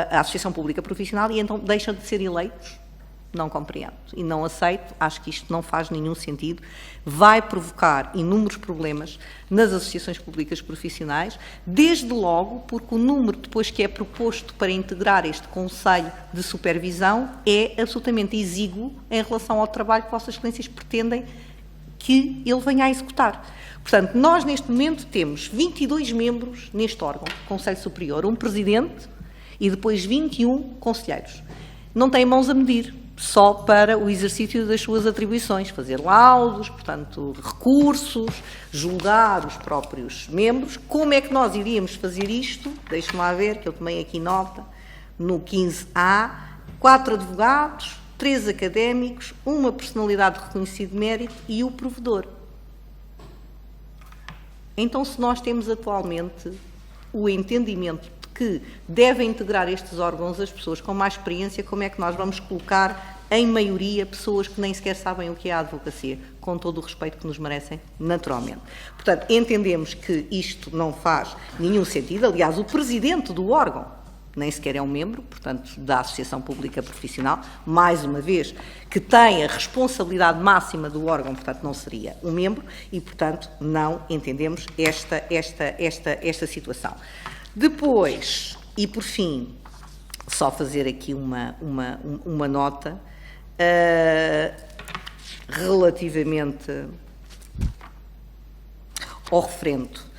a Associação Pública Profissional, e então deixam de ser eleitos. Não compreendo e não aceito, acho que isto não faz nenhum sentido, vai provocar inúmeros problemas nas associações públicas profissionais, desde logo porque o número depois que é proposto para integrar este Conselho de Supervisão é absolutamente exíguo em relação ao trabalho que Vossas Excelências pretendem que ele venha a executar. Portanto, nós neste momento temos 22 membros neste órgão, Conselho Superior, um presidente e depois 21 conselheiros. Não têm mãos a medir, só para o exercício das suas atribuições, fazer laudos, portanto, recursos, julgar os próprios membros. Como é que nós iríamos fazer isto? Deixe-me lá ver, que eu tomei aqui nota, no 15A, 4 advogados, 3 académicos, uma personalidade de reconhecido mérito e o provedor. Então, se nós temos atualmente o entendimento que devem integrar estes órgãos as pessoas com mais experiência, como é que nós vamos colocar em maioria pessoas que nem sequer sabem o que é a advocacia? com todo o respeito que nos merecem, naturalmente. Portanto, entendemos que isto não faz nenhum sentido. Aliás, o presidente do órgão nem sequer é um membro, portanto, da Associação Pública Profissional, mais uma vez, que tem a responsabilidade máxima do órgão, portanto, não seria um membro e, portanto, não entendemos esta situação. Depois, e por fim, só fazer aqui uma nota relativamente ao referendo.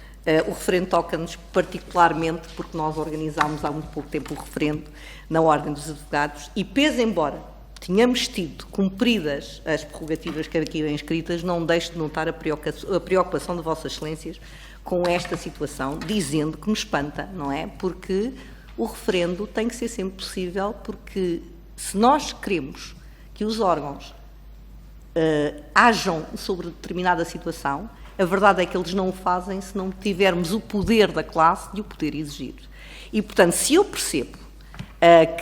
O referendo toca-nos particularmente porque nós organizámos há muito pouco tempo o referendo na Ordem dos Advogados e, pese embora tenhamos tido cumpridas as prerrogativas que aqui vêm escritas, não deixo de notar a preocupação de Vossas Excelências com esta situação, dizendo que me espanta, não é? Porque o referendo tem que ser sempre possível, porque se nós queremos que os órgãos ajam sobre determinada situação, a verdade é que eles não o fazem se não tivermos o poder da classe de o poder exigir. E, portanto, se eu percebo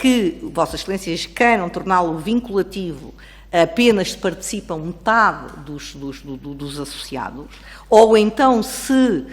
que Vossas Excelências queiram torná-lo vinculativo apenas se participam metade dos associados, ou então se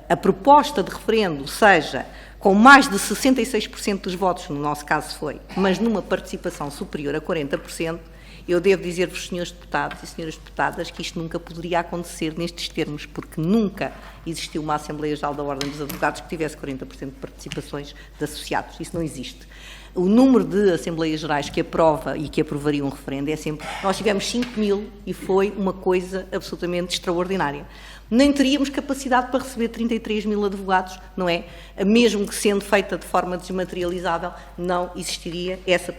a proposta de referendo seja com mais de 66% dos votos, no nosso caso foi, mas numa participação superior a 40%, eu devo dizer-vos, senhores deputados e senhoras deputadas, que isto nunca poderia acontecer nestes termos, porque nunca existiu uma Assembleia Geral da Ordem dos Advogados que tivesse 40% de participações de associados. Isso não existe. O número de Assembleias Gerais que aprova e que aprovaria um referendo é sempre... Nós tivemos 5.000 e foi uma coisa absolutamente extraordinária. Nem teríamos capacidade para receber 33.000 advogados, não é? Mesmo que sendo feita de forma desmaterializável, não existiria essa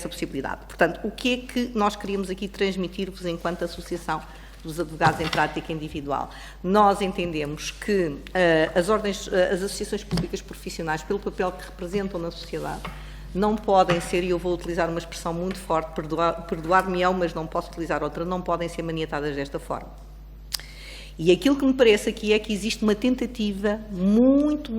possibilidade. Portanto, o que é que nós queríamos aqui transmitir-vos enquanto Associação dos Advogados em Prática Individual? Nós entendemos que as associações públicas profissionais, pelo papel que representam na sociedade, não podem ser, e eu vou utilizar uma expressão muito forte, perdoar-me-ão, mas não posso utilizar outra, não podem ser maniatadas desta forma. E aquilo que me parece aqui é que existe uma tentativa muito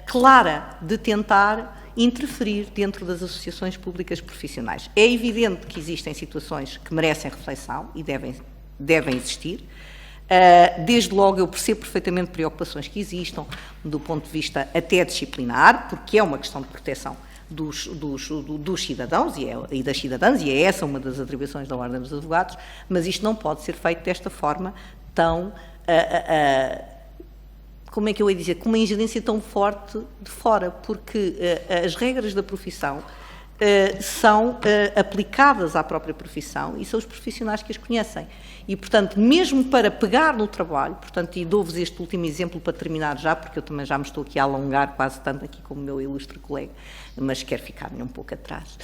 clara de tentar interferir dentro das associações públicas profissionais. É evidente que existem situações que merecem reflexão e devem existir. Desde logo eu percebo perfeitamente preocupações que existam do ponto de vista até disciplinar, porque é uma questão de proteção dos cidadãos e das cidadãs, e é essa uma das atribuições da Ordem dos Advogados, mas isto não pode ser feito desta forma tão, como é que eu ia dizer, com uma ingerência tão forte de fora, porque as regras da profissão são aplicadas à própria profissão e são os profissionais que as conhecem. E, portanto, mesmo para pegar no trabalho, portanto, e dou-vos este último exemplo para terminar já, porque eu também já me estou aqui a alongar quase tanto aqui como o meu ilustre colega, mas quero ficar-me um pouco atrás.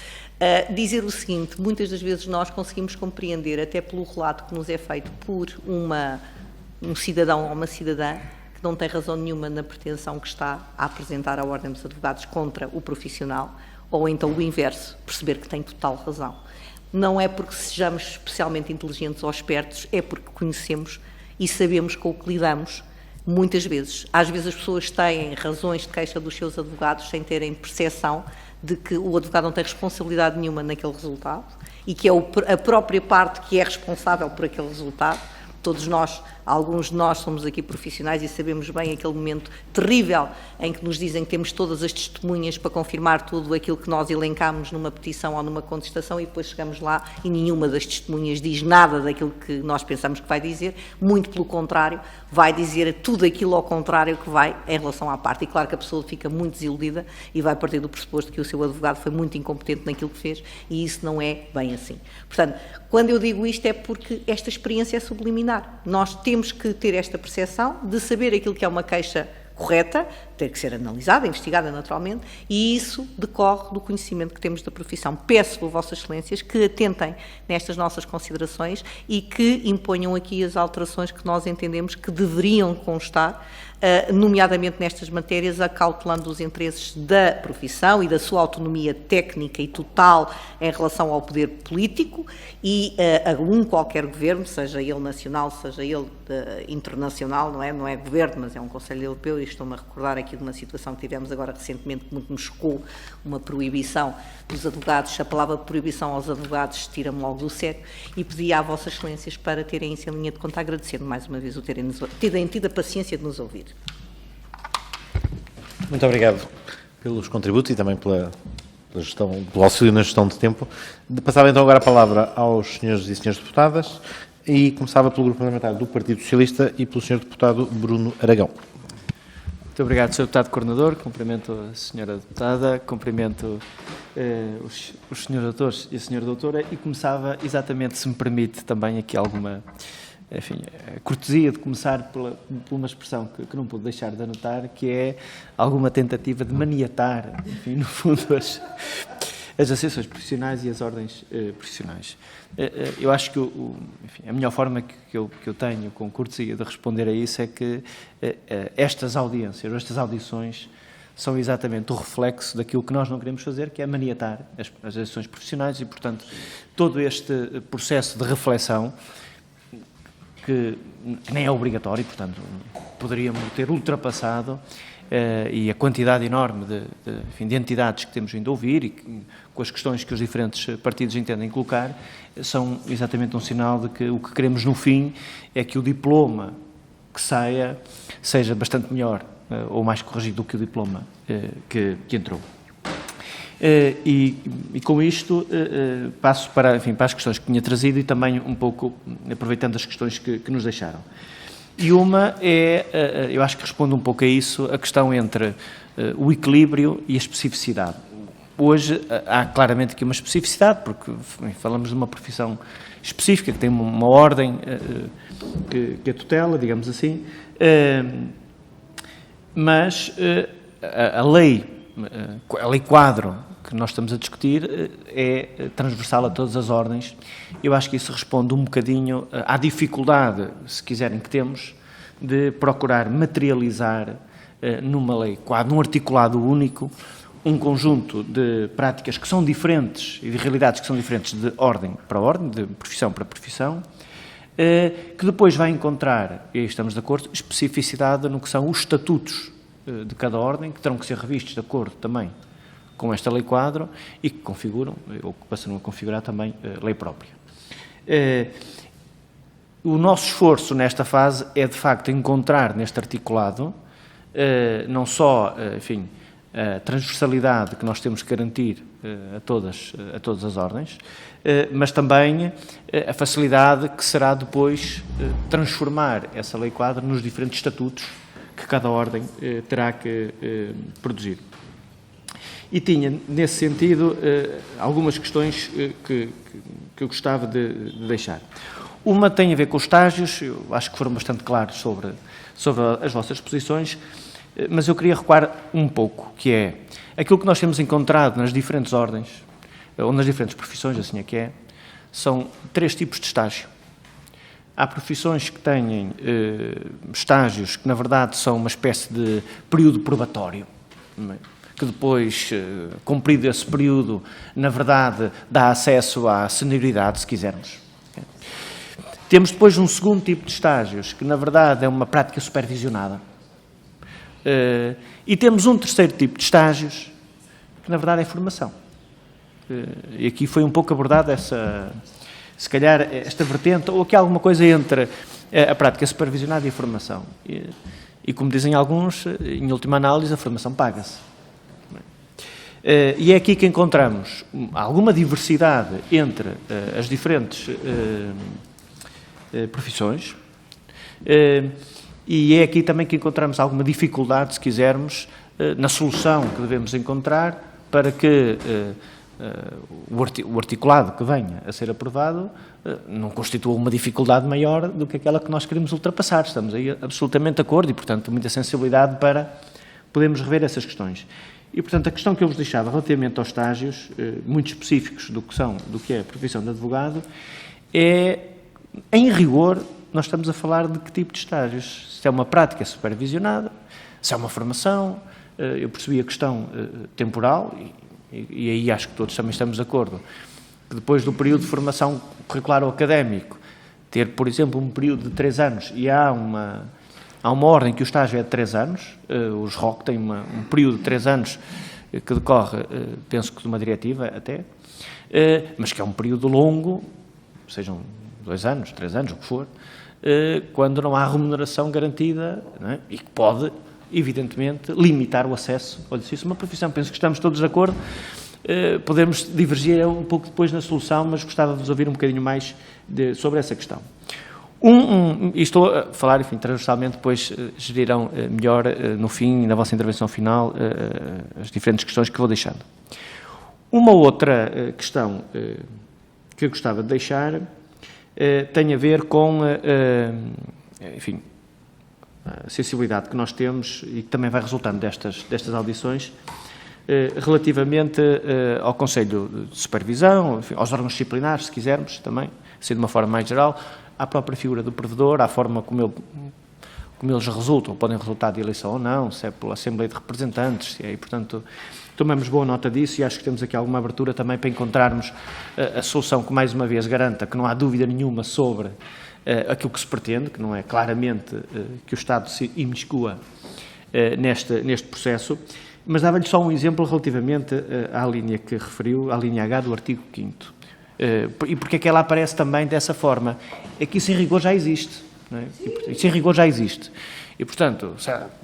Dizer o seguinte, muitas das vezes nós conseguimos compreender, até pelo relato que nos é feito por um cidadão ou uma cidadã, que não tem razão nenhuma na pretensão que está a apresentar à Ordem dos Advogados contra o profissional, ou então o inverso, perceber que tem total razão. Não é porque sejamos especialmente inteligentes ou espertos, é porque conhecemos e sabemos com o que lidamos muitas vezes. Às vezes as pessoas têm razões de queixa dos seus advogados sem terem percepção de que o advogado não tem responsabilidade nenhuma naquele resultado e que é a própria parte que é responsável por aquele resultado. Todos nós, alguns de nós somos aqui profissionais e sabemos bem aquele momento terrível em que nos dizem que temos todas as testemunhas para confirmar tudo aquilo que nós elencámos numa petição ou numa contestação e depois chegamos lá e nenhuma das testemunhas diz nada daquilo que nós pensamos que vai dizer, muito pelo contrário, vai dizer tudo aquilo ao contrário que vai em relação à parte. E claro que a pessoa fica muito desiludida e vai partir do pressuposto que o seu advogado foi muito incompetente naquilo que fez e isso não é bem assim. Portanto, quando eu digo isto é porque esta experiência é subliminar. Nós temos que ter esta percepção de saber aquilo que é uma queixa correta, ter que ser analisada, investigada naturalmente, e isso decorre do conhecimento que temos da profissão. Peço a Vossas Excelências que atentem nestas nossas considerações e que imponham aqui as alterações que nós entendemos que deveriam constar nomeadamente nestas matérias, acautelando os interesses da profissão e da sua autonomia técnica e total em relação ao poder político e a qualquer governo, seja ele nacional, seja ele internacional, não é governo, mas é um Conselho Europeu, e estou-me a recordar aqui de uma situação que tivemos agora recentemente, que muito me chocou, uma proibição dos advogados, a palavra proibição aos advogados tira-me logo do sério, e pedi à Vossas Excelências para terem isso em linha de conta, agradecendo mais uma vez o terem tido a paciência de nos ouvir. Muito obrigado pelos contributos e também pelo auxílio na gestão de tempo. Passava então agora a palavra aos senhores e senhoras deputadas e começava pelo Grupo Parlamentar do Partido Socialista e pelo senhor deputado Bruno Aragão. Muito obrigado, Sr. Deputado Coordenador, cumprimento a Sra. Deputada, cumprimento os Srs. Doutores e a Sra. Doutora, e começava exatamente, se me permite, também aqui alguma, enfim, a cortesia de começar por uma expressão que não pude deixar de anotar, que é alguma tentativa de maniatar, enfim, no fundo, as associações profissionais e as ordens profissionais. Eu acho que enfim, a melhor forma que eu tenho, com cortesia, de responder a isso é que estas audiências, ou estas audições, são exatamente o reflexo daquilo que nós não queremos fazer, que é maniatar as associações profissionais e, portanto, todo este processo de reflexão, que nem é obrigatório, portanto, poderíamos ter ultrapassado e a quantidade enorme de entidades que temos vindo a ouvir e com as questões que os diferentes partidos entendem colocar, são exatamente um sinal de que o que queremos no fim é que o diploma que saia seja bastante melhor ou mais corrigido do que o diploma que entrou. E com isto passo para, enfim, para as questões que tinha trazido e também um pouco aproveitando as questões que nos deixaram. E uma é, eu acho que responde um pouco a isso, a questão entre o equilíbrio e a especificidade. Hoje há claramente aqui uma especificidade, porque falamos de uma profissão específica, que tem uma ordem que a tutela, digamos assim, mas a lei quadro que nós estamos a discutir é transversal a todas as ordens. Eu acho que isso responde um bocadinho à dificuldade, se quiserem, que temos de procurar materializar numa lei quadro, num articulado único, um conjunto de práticas que são diferentes e de realidades que são diferentes de ordem para ordem, de profissão para profissão, que depois vai encontrar, e aí estamos de acordo, especificidade no que são os estatutos de cada ordem, que terão que ser revistos de acordo também com esta lei quadro e que configuram, ou que passam a configurar também lei própria. O nosso esforço nesta fase é, de facto, encontrar neste articulado não só, enfim, a transversalidade que nós temos que garantir a todas as ordens, mas também a facilidade que será depois transformar essa lei quadro nos diferentes estatutos que cada ordem terá que produzir. E tinha, nesse sentido, algumas questões que eu gostava de deixar. Uma tem a ver com os estágios, eu acho que foram bastante claros sobre as vossas posições, mas eu queria recuar um pouco, que é aquilo que nós temos encontrado nas diferentes ordens, ou nas diferentes profissões, assim é que é, são 3 tipos de estágio. Há profissões que têm estágios que, na verdade, são uma espécie de período probatório, que depois, cumprido esse período, na verdade, dá acesso à senioridade, se quisermos. Temos depois um segundo tipo de estágios, que, na verdade, é uma prática supervisionada. E temos um terceiro tipo de estágios, que, na verdade, é formação. E aqui foi um pouco abordada essa, se calhar, esta vertente, ou aqui há alguma coisa entre a prática supervisionada e a formação. E como dizem alguns, em última análise, a formação paga-se. E é aqui que encontramos alguma diversidade entre as diferentes profissões, e é aqui também que encontramos alguma dificuldade, se quisermos, na solução que devemos encontrar para que o articulado que venha a ser aprovado não constitua uma dificuldade maior do que aquela que nós queremos ultrapassar. Estamos aí absolutamente de acordo e, portanto, muita sensibilidade para podermos rever essas questões. E, portanto, a questão que eu vos deixava relativamente aos estágios, muito específicos do que é a profissão de advogado, é, em rigor, nós estamos a falar de que tipo de estágios? Se é uma prática supervisionada, se é uma formação, eu percebi a questão temporal, e aí acho que todos também estamos de acordo, que depois do período de formação curricular ou académico, ter, por exemplo, um período de 3 anos, e há uma ordem que o estágio é de 3 anos, os ROC têm um período de 3 anos que decorre, penso que de uma diretiva até, mas que é um período longo, sejam 2 anos, 3 anos, o que for, quando não há remuneração garantida, não é? E que pode, evidentemente, limitar o acesso ao exercício de uma profissão. Penso que estamos todos de acordo. Podemos divergir um pouco depois na solução, mas gostava de vos ouvir um bocadinho mais sobre essa questão. E estou a falar, enfim, transversalmente, depois gerirão melhor no fim, na vossa intervenção final, as diferentes questões que vou deixando. Uma outra questão que eu gostava de deixar tem a ver com, enfim, a sensibilidade que nós temos e que também vai resultando destas audições, relativamente ao Conselho de Supervisão, enfim, aos órgãos disciplinares, se quisermos, também, assim de uma forma mais geral, à própria figura do provedor, à forma como eles resultam, podem resultar de eleição ou não, se é pela Assembleia de Representantes, se é, e, portanto, tomamos boa nota disso e acho que temos aqui alguma abertura também para encontrarmos a solução que, mais uma vez, garanta que não há dúvida nenhuma sobre aquilo que se pretende, que não é claramente que o Estado se imiscua neste processo, mas dava-lhe só um exemplo relativamente à linha que referiu, à linha H do artigo 5º. E porque é que ela aparece também dessa forma? É que isso em rigor já existe. Não é? Isso em rigor já existe. E, portanto,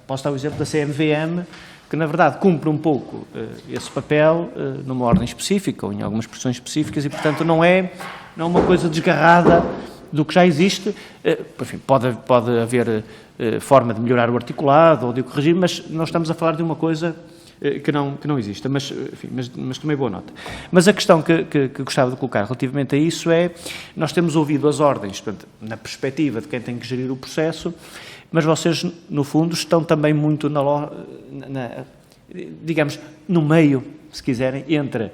posso dar o exemplo da CMVM, que na verdade cumpre um pouco esse papel numa ordem específica ou em algumas pressões específicas e, portanto, não é uma coisa desgarrada do que já existe. Enfim, pode haver forma de melhorar o articulado ou de o corrigir, mas nós estamos a falar de uma coisa que não existe, mas tomei boa nota. Mas a questão que gostava de colocar relativamente a isso é, nós temos ouvido as ordens, portanto, na perspectiva de quem tem que gerir o processo, mas vocês, no fundo, estão também muito, digamos, no meio, se quiserem, entre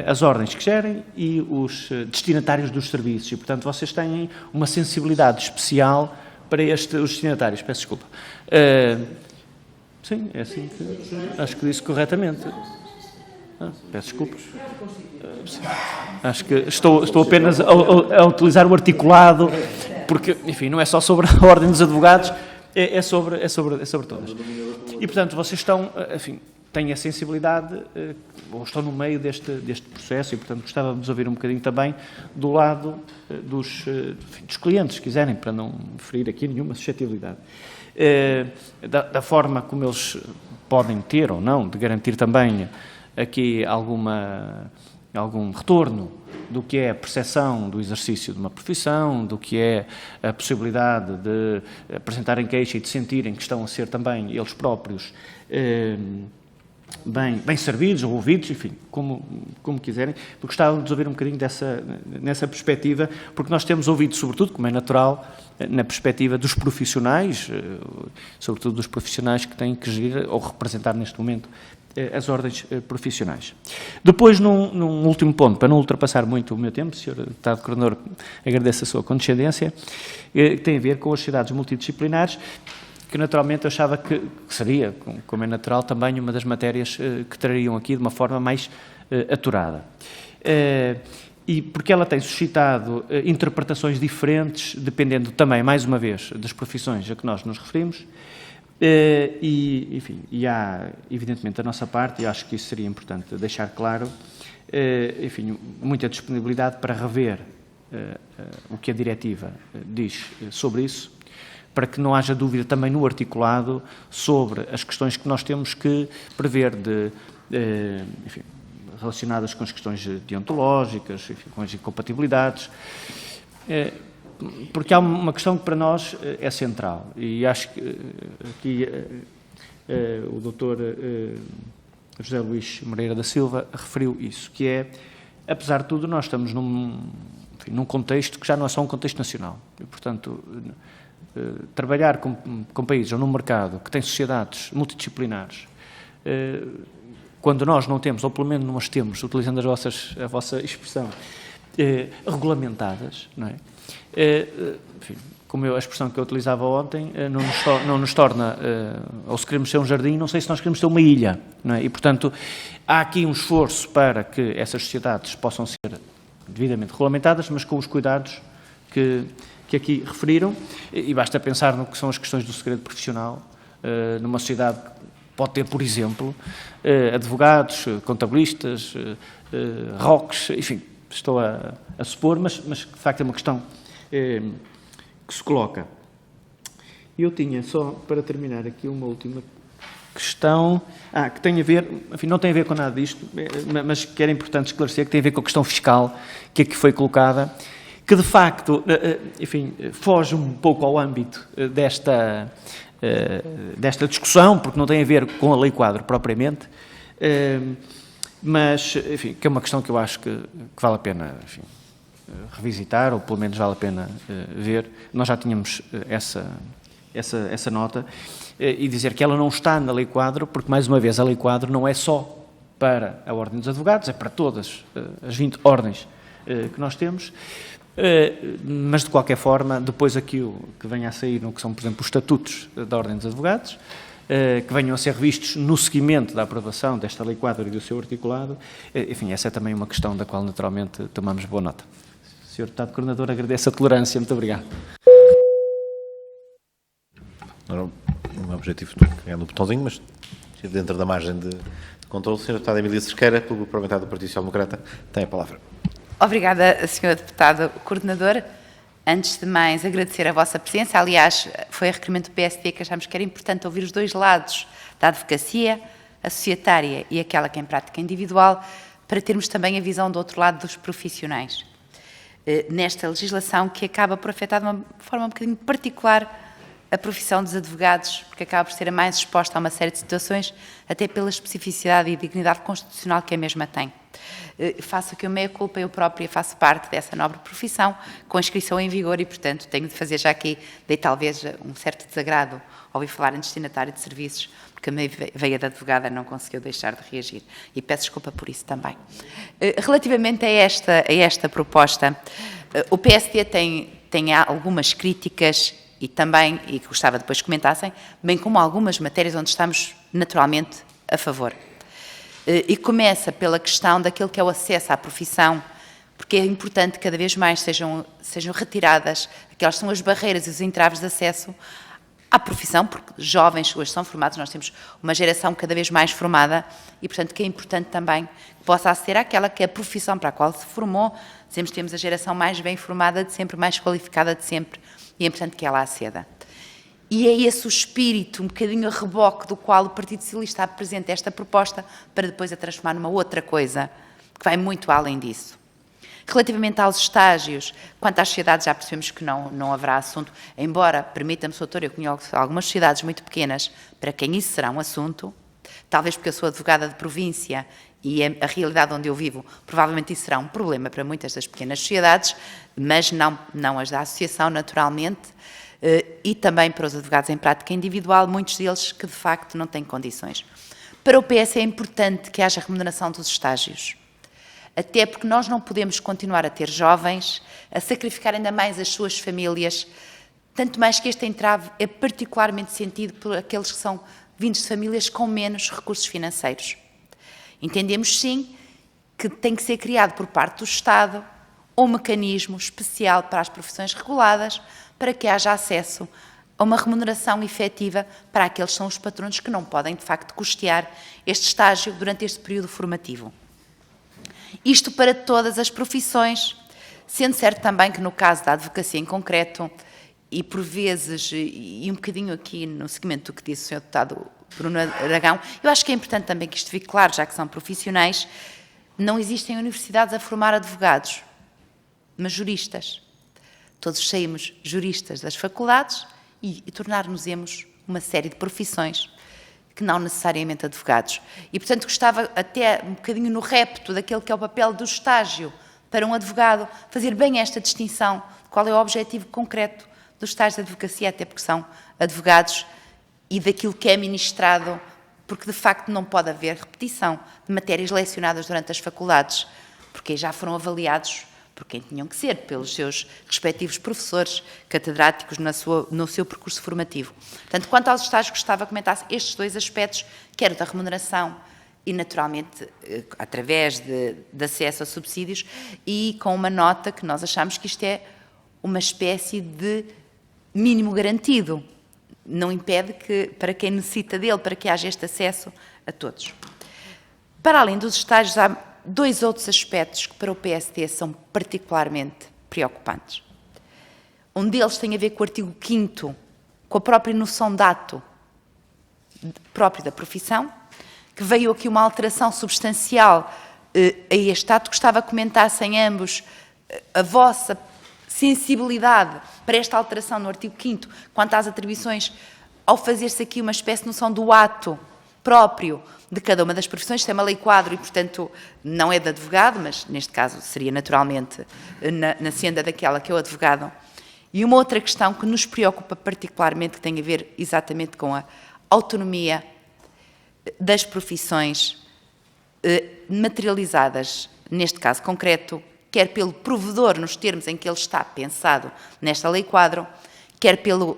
as ordens que gerem e os destinatários dos serviços. E, portanto, vocês têm uma sensibilidade especial para os destinatários. Peço desculpa. Sim, é assim que... Acho que disse corretamente. Peço desculpa. Acho que estou apenas a utilizar o articulado, porque, enfim, não é só sobre a Ordem dos Advogados, é sobre todas. E, portanto, vocês estão, enfim, têm a sensibilidade, ou estão no meio deste processo, e, portanto, gostava de ouvir um bocadinho também do lado dos clientes, se quiserem, para não ferir aqui nenhuma suscetibilidade. Da forma como eles podem ter ou não, de garantir também aqui algum retorno do que é a percepção do exercício de uma profissão, do que é a possibilidade de apresentarem queixa e de sentirem que estão a ser também eles próprios bem servidos ou ouvidos, enfim, como quiserem, porque gostávamos de ouvir um bocadinho nessa perspectiva, porque nós temos ouvido, sobretudo, como é natural, na perspectiva dos profissionais, sobretudo dos profissionais que têm que gerir ou representar neste momento as ordens profissionais. Depois, num último ponto, para não ultrapassar muito o meu tempo, Sr. Deputado Coordenador, agradeço a sua condescendência, que tem a ver com as sociedades multidisciplinares, que naturalmente eu achava que seria, como é natural, também uma das matérias que trariam aqui de uma forma mais aturada. E porque ela tem suscitado interpretações diferentes, dependendo também, mais uma vez, das profissões a que nós nos referimos, enfim, e há, evidentemente, da nossa parte, e acho que isso seria importante deixar claro, enfim, muita disponibilidade para rever o que a diretiva diz sobre isso, para que não haja dúvida também no articulado sobre as questões que nós temos que prever enfim, relacionadas com as questões deontológicas, enfim, com as incompatibilidades, porque há uma questão que para nós é central, e acho que aqui o Dr. José Luís Moreira da Silva referiu isso, que é, apesar de tudo, nós estamos num contexto que já não é só um contexto nacional, e, portanto, trabalhar com países ou num mercado que tem sociedades multidisciplinares, quando nós não temos, ou pelo menos nós temos, utilizando a vossa expressão, regulamentadas, não é? Enfim, como a expressão que eu utilizava ontem, não nos torna, ou se queremos ser um jardim, não sei se nós queremos ser uma ilha, não é? E, portanto, há aqui um esforço para que essas sociedades possam ser devidamente regulamentadas, mas com os cuidados que aqui referiram, e basta pensar no que são as questões do segredo profissional, numa sociedade que pode ter, por exemplo, advogados, contabilistas, ROCs, enfim, estou a supor, mas de facto é uma questão que se coloca. Eu tinha, só para terminar aqui, uma última questão, que tem a ver, enfim, não tem a ver com nada disto, mas que era importante esclarecer, que tem a ver com a questão fiscal que aqui foi colocada, que de facto, enfim, foge um pouco ao âmbito desta discussão, porque não tem a ver com a Lei Quadro propriamente, mas, enfim, que é uma questão que eu acho que vale a pena, enfim, revisitar, ou pelo menos vale a pena ver. Nós já tínhamos essa nota, e dizer que ela não está na Lei Quadro, porque, mais uma vez, a Lei Quadro não é só para a Ordem dos Advogados, é para todas as 20 ordens que nós temos, mas, de qualquer forma, depois aquilo que venha a sair, no que são, por exemplo, os estatutos da Ordem dos Advogados, que venham a ser revistos no seguimento da aprovação desta Lei Quadro e do seu articulado, enfim, essa é também uma questão da qual, naturalmente, tomamos boa nota. Sr. Deputado Coordenador, agradeço a tolerância. Muito obrigado. Não é um objetivo de pegar no botãozinho, mas dentro da margem de controle. Sr. Deputado Emília Cerqueira, pelo Grupo Parlamentar do Partido Social Democrata, tem a palavra. Obrigada, Sr. Deputado Coordenador. Antes de mais, agradecer a vossa presença. Aliás, foi a requerimento do PSD que achámos que era importante ouvir os dois lados da advocacia, a societária e aquela que é em prática individual, para termos também a visão do outro lado dos profissionais. Nesta legislação que acaba por afetar de uma forma um bocadinho particular a profissão dos advogados, porque acaba por ser a mais exposta a uma série de situações, até pela especificidade e dignidade constitucional que a mesma tem. Faço aqui o meia-culpa, eu própria faço parte dessa nobre profissão, com a inscrição em vigor e, portanto, tenho de fazer já aqui, dei talvez um certo desagrado ao ouvir falar em destinatário de serviços, porque a minha veia de advogada não conseguiu deixar de reagir, e peço desculpa por isso também. Relativamente a esta proposta, o PSD tem algumas críticas e também, e que gostava depois que comentassem, bem como algumas matérias onde estamos naturalmente a favor. E começa pela questão daquilo que é o acesso à profissão, porque é importante que cada vez mais sejam retiradas aquelas são as barreiras e os entraves de acesso à profissão, porque jovens hoje são formados, nós temos uma geração cada vez mais formada e, portanto, que é importante também que possa aceder àquela que é a profissão para a qual se formou. Dizemos que temos a geração mais bem formada de sempre, mais qualificada de sempre, e é importante que ela aceda. E é esse o espírito, um bocadinho a reboque do qual o Partido Socialista apresenta esta proposta para depois a transformar numa outra coisa, que vai muito além disso. Relativamente aos estágios, quanto às sociedades já percebemos que não haverá assunto, embora, permita-me, Sr. Doutor, eu conheço algumas sociedades muito pequenas para quem isso será um assunto, talvez porque eu sou advogada de província e a realidade onde eu vivo, provavelmente isso será um problema para muitas das pequenas sociedades, mas não as da associação, naturalmente, e também para os advogados em prática individual, muitos deles que de facto não têm condições. Para o PS é importante que haja remuneração dos estágios, até porque nós não podemos continuar a ter jovens a sacrificar ainda mais as suas famílias, tanto mais que este entrave é particularmente sentido por aqueles que são vindos de famílias com menos recursos financeiros. Entendemos, sim, que tem que ser criado por parte do Estado um mecanismo especial para as profissões reguladas, para que haja acesso a uma remuneração efetiva para aqueles que são os patronos que não podem, de facto, custear este estágio durante este período formativo. Isto para todas as profissões, sendo certo também que no caso da advocacia em concreto, e por vezes, e um bocadinho aqui no seguimento do que disse o Sr. Deputado Bruno Aragão, eu acho que é importante também que isto fique claro, já que são profissionais, não existem universidades a formar advogados, mas juristas. Todos saímos juristas das faculdades e tornar-nos-emos uma série de profissões que não necessariamente advogados. E, portanto, gostava até um bocadinho no repto daquele que é o papel do estágio para um advogado, fazer bem esta distinção de qual é o objetivo concreto do estágio de advocacia, até porque são advogados, e daquilo que é ministrado, porque de facto não pode haver repetição de matérias lecionadas durante as faculdades, porque já foram avaliados por quem tinham que ser, pelos seus respectivos professores catedráticos no seu percurso formativo. Portanto, quanto aos estágios, gostava que comentasse estes dois aspectos, quer o da remuneração e, naturalmente, através de acesso a subsídios, e com uma nota que nós achamos que isto é uma espécie de mínimo garantido. Não impede que, para quem necessita dele, para que haja este acesso a todos. Para além dos estágios, há dois outros aspectos que para o PST são particularmente preocupantes. Um deles tem a ver com o artigo 5º, com a própria noção de ato próprio da profissão, que veio aqui uma alteração substancial a este ato. Gostava que comentassem ambos a vossa sensibilidade para esta alteração no artigo 5º, quanto às atribuições, ao fazer-se aqui uma espécie de noção do ato próprio de cada uma das profissões. Isto é uma lei quadro e, portanto, não é de advogado, mas neste caso seria naturalmente na senda daquela que é o advogado. E uma outra questão que nos preocupa particularmente, que tem a ver exatamente com a autonomia das profissões materializadas, neste caso concreto, quer pelo provedor, nos termos em que ele está pensado nesta lei quadro, quer pelo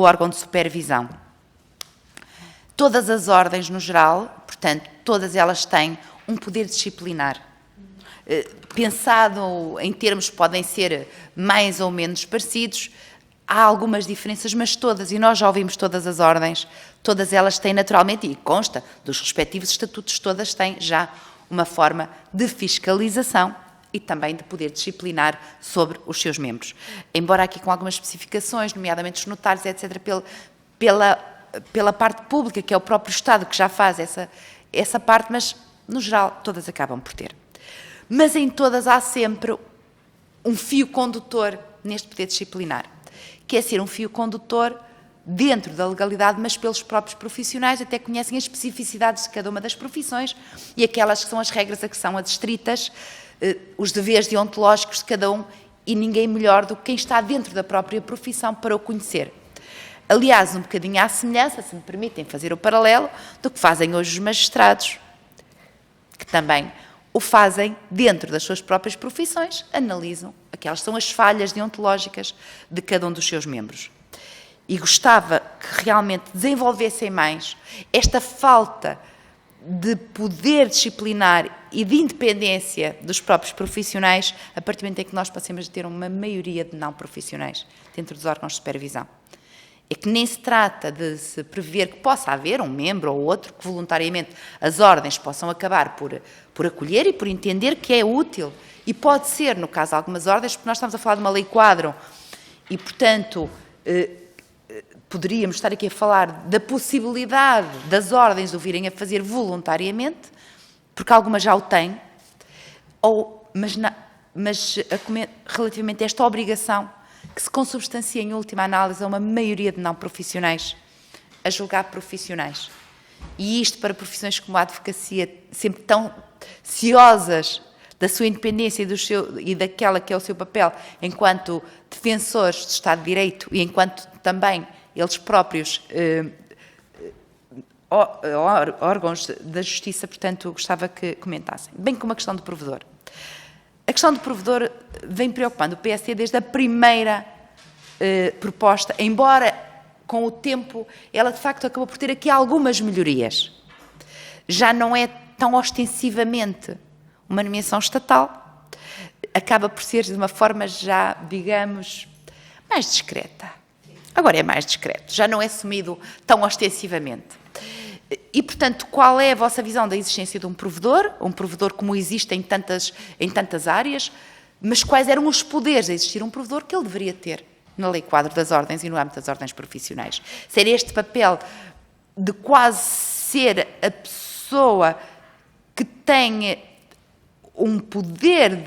órgão de supervisão. Todas as ordens, no geral, portanto, todas elas têm um poder disciplinar. Pensado em termos que podem ser mais ou menos parecidos, há algumas diferenças, mas todas, e nós já ouvimos todas as ordens, todas elas têm naturalmente, e consta dos respectivos estatutos, todas têm já uma forma de fiscalização e também de poder disciplinar sobre os seus membros. Embora aqui com algumas especificações, nomeadamente os notários, etc., pela parte pública, que é o próprio Estado que já faz essa parte, mas, no geral, todas acabam por ter. Mas em todas há sempre um fio condutor neste poder disciplinar, que é ser um fio condutor dentro da legalidade, mas pelos próprios profissionais, até conhecem as especificidades de cada uma das profissões e aquelas que são as regras a que são adstritas, os deveres deontológicos de cada um, e ninguém melhor do que quem está dentro da própria profissão para o conhecer. Aliás, um bocadinho à semelhança, se me permitem fazer o paralelo, do que fazem hoje os magistrados, que também o fazem dentro das suas próprias profissões, analisam aquelas são as falhas deontológicas de cada um dos seus membros. E gostava que realmente desenvolvessem mais esta falta de poder disciplinar e de independência dos próprios profissionais, a partir do momento em que nós passemos a ter uma maioria de não profissionais dentro dos órgãos de supervisão. É que nem se trata de se prever que possa haver um membro ou outro que voluntariamente as ordens possam acabar por acolher e por entender que é útil. E pode ser, no caso de algumas ordens, porque nós estamos a falar de uma lei quadro e, portanto, poderíamos estar aqui a falar da possibilidade das ordens o virem a fazer voluntariamente, porque algumas já o têm, mas relativamente a esta obrigação que se consubstancia em última análise a uma maioria de não profissionais a julgar profissionais. E isto para profissões como a advocacia, sempre tão ciosas da sua independência e daquela que é o seu papel enquanto defensores do Estado de Direito e enquanto também eles próprios órgãos da Justiça, portanto, gostava que comentassem. Bem como a questão do provedor. A questão do provedor vem preocupando o PSD desde a primeira proposta, embora com o tempo ela de facto acabou por ter aqui algumas melhorias. Já não é tão ostensivamente uma nomeação estatal, acaba por ser de uma forma já, digamos, mais discreta. Agora é mais discreto, já não é assumido tão ostensivamente. E, portanto, qual é a vossa visão da existência de um provedor como existe em tantas áreas, mas quais eram os poderes a existir um provedor que ele deveria ter na lei quadro das ordens e no âmbito das ordens profissionais? Ser este papel de quase ser a pessoa que tem um poder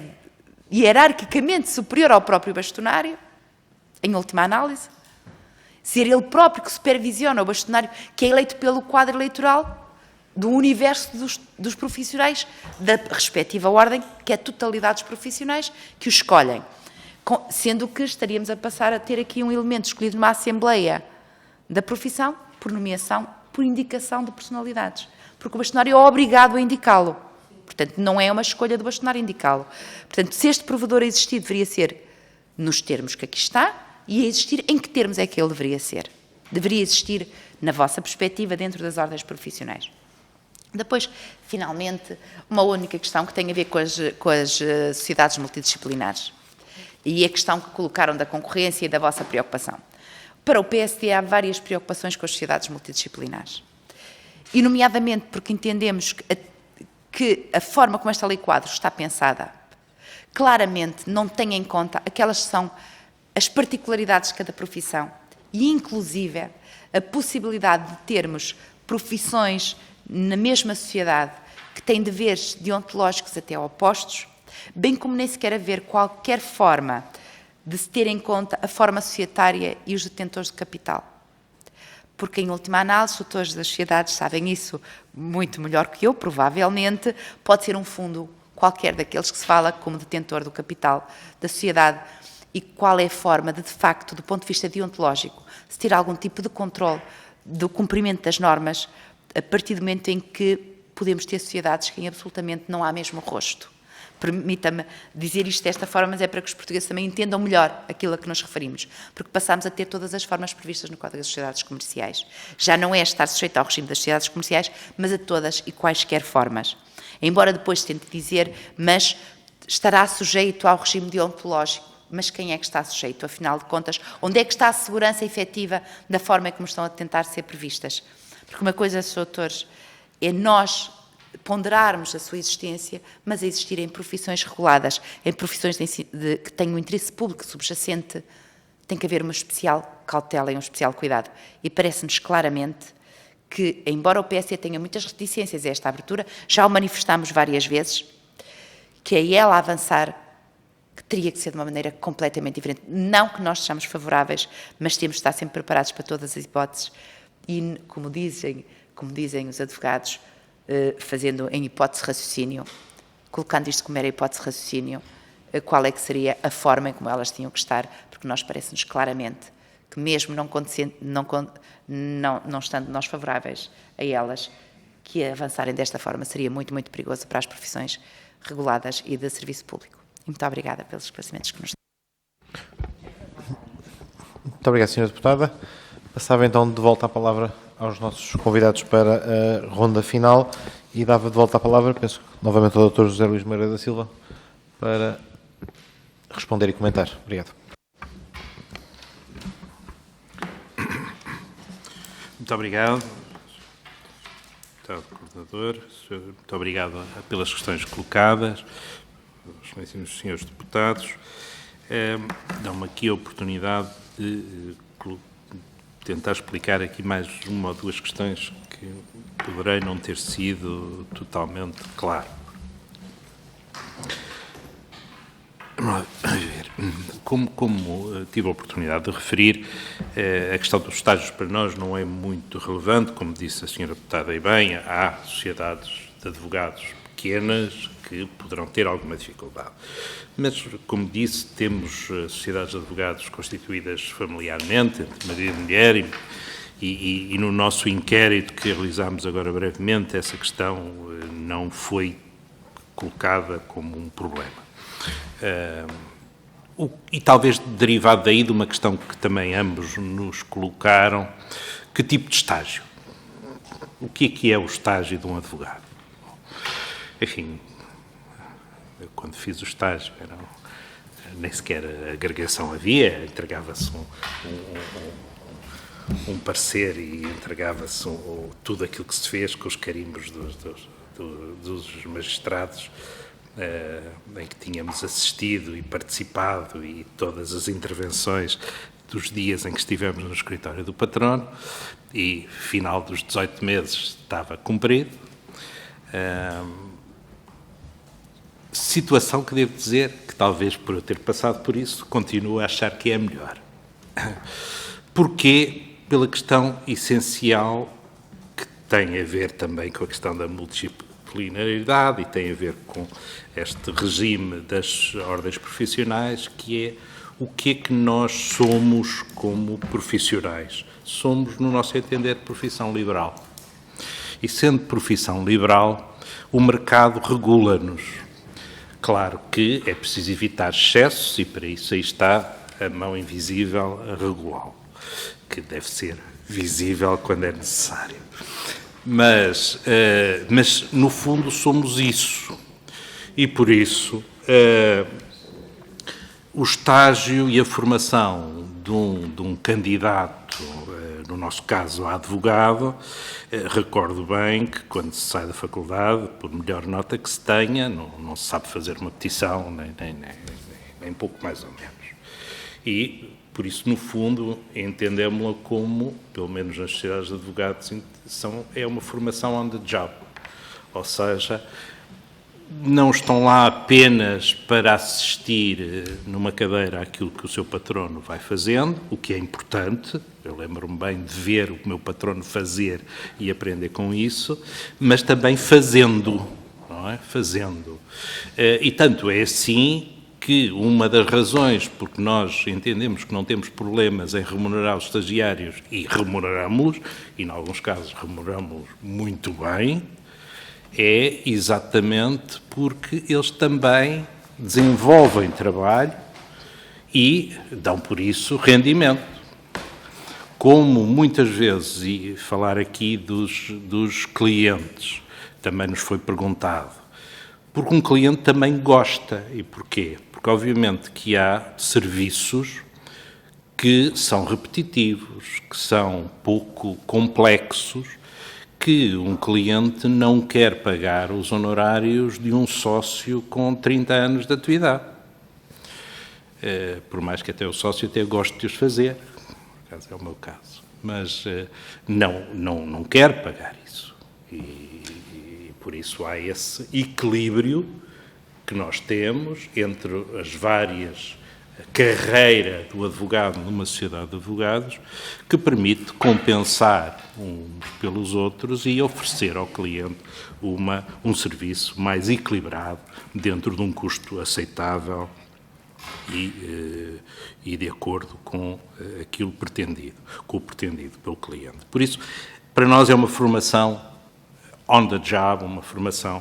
hierarquicamente superior ao próprio bastonário, em última análise? Ser ele próprio que supervisiona o bastonário, que é eleito pelo quadro eleitoral do universo dos profissionais da respectiva ordem, que é a totalidade dos profissionais que o escolhem. Sendo que estaríamos a passar a ter aqui um elemento escolhido numa assembleia da profissão, por nomeação, por indicação de personalidades. Porque o bastonário é obrigado a indicá-lo. Portanto, não é uma escolha do bastonário indicá-lo. Portanto, se este provedor existir, deveria ser nos termos que aqui está, e a existir, em que termos é que ele deveria ser? Deveria existir, na vossa perspectiva, dentro das ordens profissionais. Depois, finalmente, uma única questão que tem a ver com as sociedades multidisciplinares. E a questão que colocaram da concorrência e da vossa preocupação. Para o PSD há várias preocupações com as sociedades multidisciplinares. E, nomeadamente, porque entendemos que a forma como esta lei quadro está pensada, claramente não tem em conta aquelas que são as particularidades de cada profissão e, inclusive, a possibilidade de termos profissões na mesma sociedade que têm deveres deontológicos até opostos, bem como nem sequer haver qualquer forma de se ter em conta a forma societária e os detentores de capital. Porque, em última análise, os tutores das sociedades sabem isso muito melhor que eu, provavelmente, pode ser um fundo qualquer daqueles que se fala como detentor do capital da sociedade, e qual é a forma de facto, do ponto de vista deontológico, se ter algum tipo de controle do cumprimento das normas, a partir do momento em que podemos ter sociedades que absolutamente não há mesmo rosto. Permita-me dizer isto desta forma, mas é para que os portugueses também entendam melhor aquilo a que nos referimos, porque passamos a ter todas as formas previstas no Código das Sociedades Comerciais. Já não é estar sujeito ao regime das sociedades comerciais, mas a todas e quaisquer formas. Embora depois se tente dizer, mas estará sujeito ao regime deontológico. Mas quem é que está sujeito? Afinal de contas, onde é que está a segurança efetiva da forma como estão a tentar ser previstas? Porque uma coisa, Sr. Doutores, é nós ponderarmos a sua existência, mas a existir em profissões reguladas, em profissões que têm um interesse público subjacente, tem que haver uma especial cautela e um especial cuidado. E parece-nos claramente que, embora o PSD tenha muitas reticências a esta abertura, já o manifestámos várias vezes, que a ela avançar que teria que ser de uma maneira completamente diferente. Não que nós sejamos favoráveis, mas temos de estar sempre preparados para todas as hipóteses e, como dizem os advogados, fazendo em hipótese de raciocínio, colocando isto como era hipótese de raciocínio, qual é que seria a forma em como elas tinham que estar, porque nós parece-nos claramente que mesmo não estando nós favoráveis a elas, que avançarem desta forma seria muito, muito perigoso para as profissões reguladas e de serviço público. Muito obrigada pelos esclarecimentos que nos dão. Muito obrigado, Sra. Deputada. Passava então de volta a palavra aos nossos convidados para a ronda final e dava de volta a palavra, penso, novamente ao Dr. José Luís Moreira da Silva para responder e comentar. Obrigado. Muito obrigado. Deputado Coordenador, muito obrigado pelas questões colocadas. Excelentíssimos senhores deputados, dão-me aqui a oportunidade de tentar explicar aqui mais uma ou duas questões que poderei não ter sido totalmente claro. Como tive a oportunidade de referir, a questão dos estágios para nós não é muito relevante, como disse a senhora deputada e bem, há sociedades de advogados pequenas que poderão ter alguma dificuldade. Mas, como disse, temos sociedades de advogados constituídas familiarmente, entre marido e mulher, e no nosso inquérito que realizámos agora brevemente, essa questão não foi colocada como um problema. E talvez derivado daí de uma questão que também ambos nos colocaram, que tipo de estágio? O que é o estágio de um advogado? Enfim, eu quando fiz o estágio, nem sequer agregação havia, entregava-se um parecer e entregava-se tudo aquilo que se fez com os carimbos dos magistrados em que tínhamos assistido e participado e todas as intervenções dos dias em que estivemos no escritório do patrono e final dos 18 meses estava cumprido. Situação que devo dizer que talvez por eu ter passado por isso continuo a achar que é melhor. Porquê? Pela questão essencial que tem a ver também com a questão da multidisciplinaridade e tem a ver com este regime das ordens profissionais, que é o que é que nós somos como profissionais. Somos, no nosso entender, profissão liberal. E sendo profissão liberal, o mercado regula-nos. Claro que é preciso evitar excessos e para isso aí está a mão invisível a regulá-lo, que deve ser visível quando é necessário. Mas no fundo somos isso. E por isso o estágio e a formação de um candidato, no nosso caso a advogado, recordo bem que quando se sai da faculdade, por melhor nota que se tenha, não se sabe fazer uma petição, nem pouco mais ou menos. E, por isso, no fundo, entendemos-la como, pelo menos nas sociedades de advogados, é uma formação on the job. Ou seja, não estão lá apenas para assistir numa cadeira àquilo que o seu patrono vai fazendo, o que é importante. Eu lembro-me bem de ver o meu patrono fazer e aprender com isso, mas também fazendo, não é? Fazendo. E tanto é assim que uma das razões porque nós entendemos que não temos problemas em remunerar os estagiários e remuneramos-los, e em alguns casos remuneramos-los muito bem, é exatamente porque eles também desenvolvem trabalho e dão por isso rendimento. Como muitas vezes, e falar aqui dos clientes, também nos foi perguntado, porque um cliente também gosta. E porquê? Porque obviamente que há serviços que são repetitivos, que são pouco complexos, que um cliente não quer pagar os honorários de um sócio com 30 anos de atividade. Por mais que até o sócio até goste de os fazer, por acaso é o meu caso, mas não quer pagar isso. E por isso há esse equilíbrio que nós temos entre as várias carreira do advogado numa sociedade de advogados que permite compensar uns pelos outros e oferecer ao cliente um serviço mais equilibrado dentro de um custo aceitável e de acordo com aquilo pretendido, com o pretendido pelo cliente. Por isso, para nós é uma formação on the job, uma formação,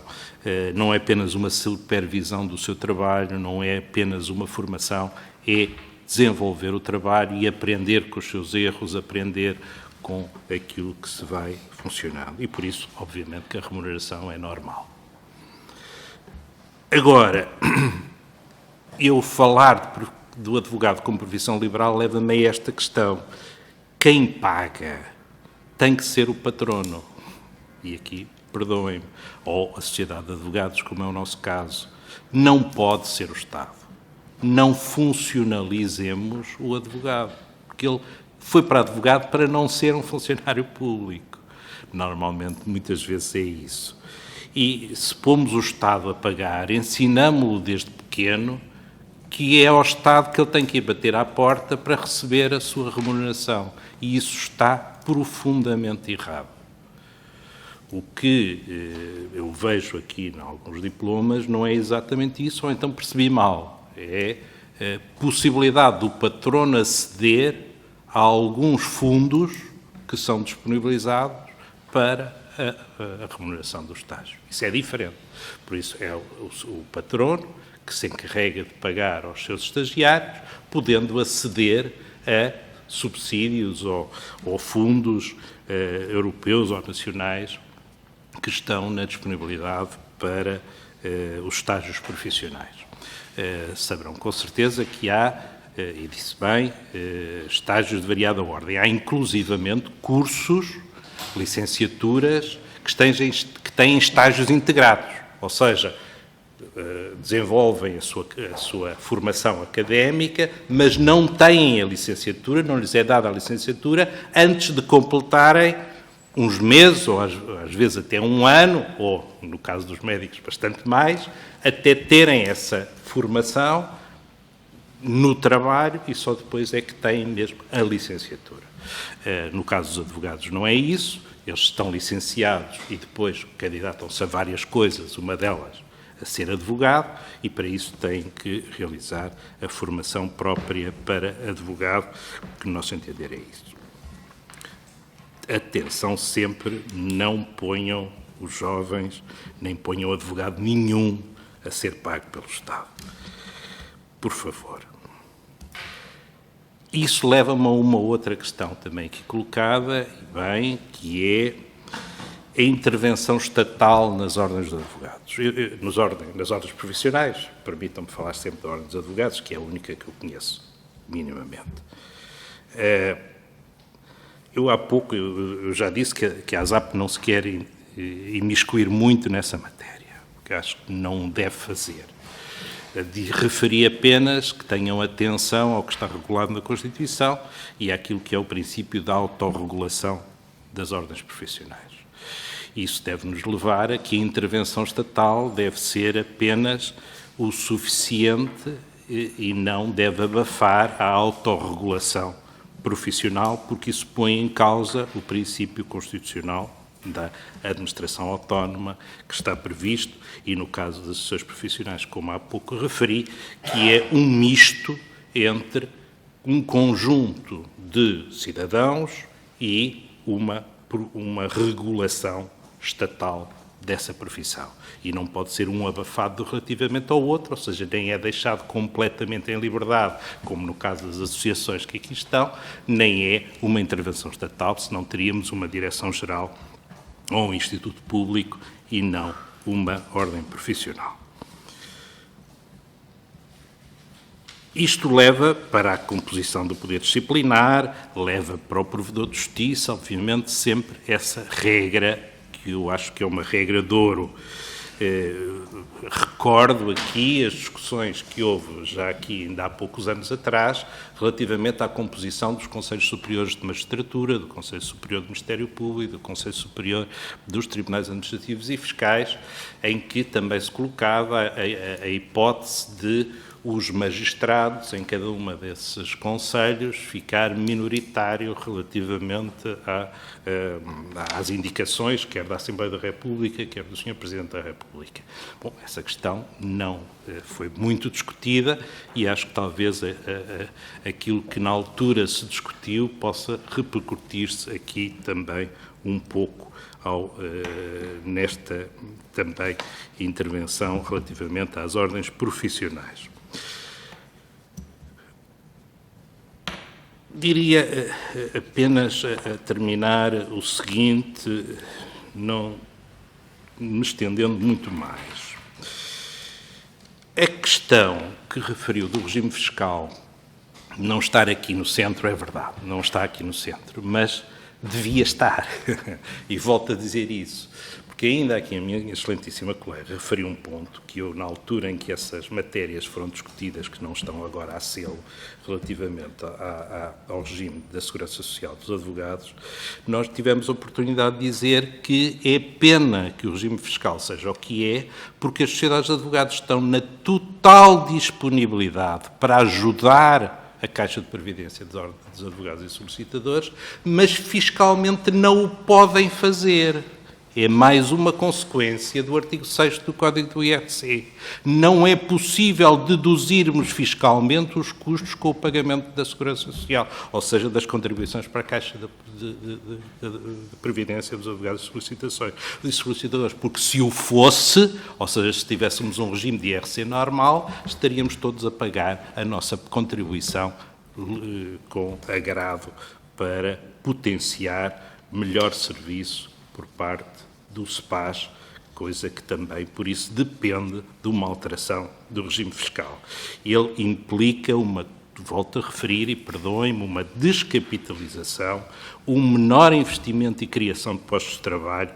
não é apenas uma supervisão do seu trabalho, não é apenas uma formação, é desenvolver o trabalho e aprender com os seus erros, aprender com aquilo que se vai funcionando. E por isso, obviamente, que a remuneração é normal. Agora, eu falar do advogado como profissão liberal leva-me a esta questão. Quem paga tem que ser o patrono. E aqui, perdoem-me, ou a sociedade de advogados, como é o nosso caso, não pode ser o Estado. Não funcionalizemos o advogado, porque ele foi para advogado para não ser um funcionário público. Normalmente, muitas vezes é isso. E se pomos o Estado a pagar, ensinamo-lo desde pequeno que é ao Estado que ele tem que ir bater à porta para receber a sua remuneração. E isso está profundamente errado. O que eu vejo aqui em alguns diplomas não é exatamente isso, ou então percebi mal. É a possibilidade do patrono aceder a alguns fundos que são disponibilizados para a remuneração do estágio. Isso é diferente. Por isso é o patrono que se encarrega de pagar aos seus estagiários, podendo aceder a subsídios ou fundos europeus ou nacionais que estão na disponibilidade para os estágios profissionais. Saberão com certeza que há, e disse bem, estágios de variada ordem. Há inclusivamente cursos, licenciaturas, que têm estágios integrados, ou seja, desenvolvem a sua formação académica, mas não têm a licenciatura, não lhes é dada a licenciatura antes de completarem uns meses, ou às vezes até um ano, ou, no caso dos médicos, bastante mais, até terem essa formação no trabalho e só depois é que têm mesmo a licenciatura. No caso dos advogados não é isso, eles estão licenciados e depois candidatam-se a várias coisas, uma delas a ser advogado, e para isso têm que realizar a formação própria para advogado, que no nosso entender é isso. Atenção sempre, não ponham os jovens, nem ponham advogado nenhum a ser pago pelo Estado. Por favor. Isso leva-me a uma outra questão também aqui colocada, e bem, que é a intervenção estatal nas ordens de advogados, nas ordens profissionais. Permitam-me falar sempre da ordem dos advogados, que é a única que eu conheço, minimamente. Eu há pouco eu já disse que a ASAP não se quer imiscuir muito nessa matéria, que acho que não deve fazer. Referi apenas que tenham atenção ao que está regulado na Constituição e àquilo que é o princípio da autorregulação das ordens profissionais. Isso deve nos levar a que a intervenção estatal deve ser apenas o suficiente e não deve abafar a autorregulação profissional, porque isso põe em causa o princípio constitucional da administração autónoma que está previsto e, no caso das associações profissionais, como há pouco referi, que é um misto entre um conjunto de cidadãos e uma regulação estatal dessa profissão. E não pode ser um abafado relativamente ao outro, ou seja, nem é deixado completamente em liberdade, como no caso das associações que aqui estão, nem é uma intervenção estatal, senão teríamos uma direção-geral ou um instituto público e não uma ordem profissional. Isto leva para a composição do poder disciplinar, leva para o provedor de justiça, obviamente, sempre essa regra, que eu acho que é uma regra de ouro. Recordo aqui as discussões que houve já aqui ainda há poucos anos atrás relativamente à composição dos Conselhos Superiores de Magistratura, do Conselho Superior do Ministério Público, do Conselho Superior dos Tribunais Administrativos e Fiscais, em que também se colocava a hipótese de os magistrados em cada uma desses conselhos ficar minoritário relativamente às indicações, quer da Assembleia da República, quer do Sr. Presidente da República. Bom, essa questão não foi muito discutida e acho que talvez aquilo que na altura se discutiu possa repercutir-se aqui também um pouco nesta também intervenção relativamente às ordens profissionais. Diria apenas a terminar o seguinte, não me estendendo muito mais. A questão que referiu do regime fiscal não estar aqui no centro é verdade, não está aqui no centro, mas devia estar. E volto a dizer isso, porque ainda aqui a minha excelentíssima colega referiu um ponto que eu, na altura em que essas matérias foram discutidas, que não estão agora a selo, relativamente ao regime da Segurança Social dos advogados, nós tivemos a oportunidade de dizer que é pena que o regime fiscal seja o que é, porque as sociedades de advogados estão na total disponibilidade para ajudar a Caixa de Previdência dos advogados e solicitadores, mas fiscalmente não o podem fazer. É mais uma consequência do artigo 6º do Código do IRC. Não é possível deduzirmos fiscalmente os custos com o pagamento da Segurança Social, ou seja, das contribuições para a Caixa de Previdência dos advogados e solicitadores, porque se o fosse, ou seja, se tivéssemos um regime de IRC normal, estaríamos todos a pagar a nossa contribuição com agrado para potenciar melhor serviço por parte do SEPAS, coisa que também, por isso, depende de uma alteração do regime fiscal. Ele implica volto a referir, e perdoem-me, uma descapitalização, um menor investimento e criação de postos de trabalho,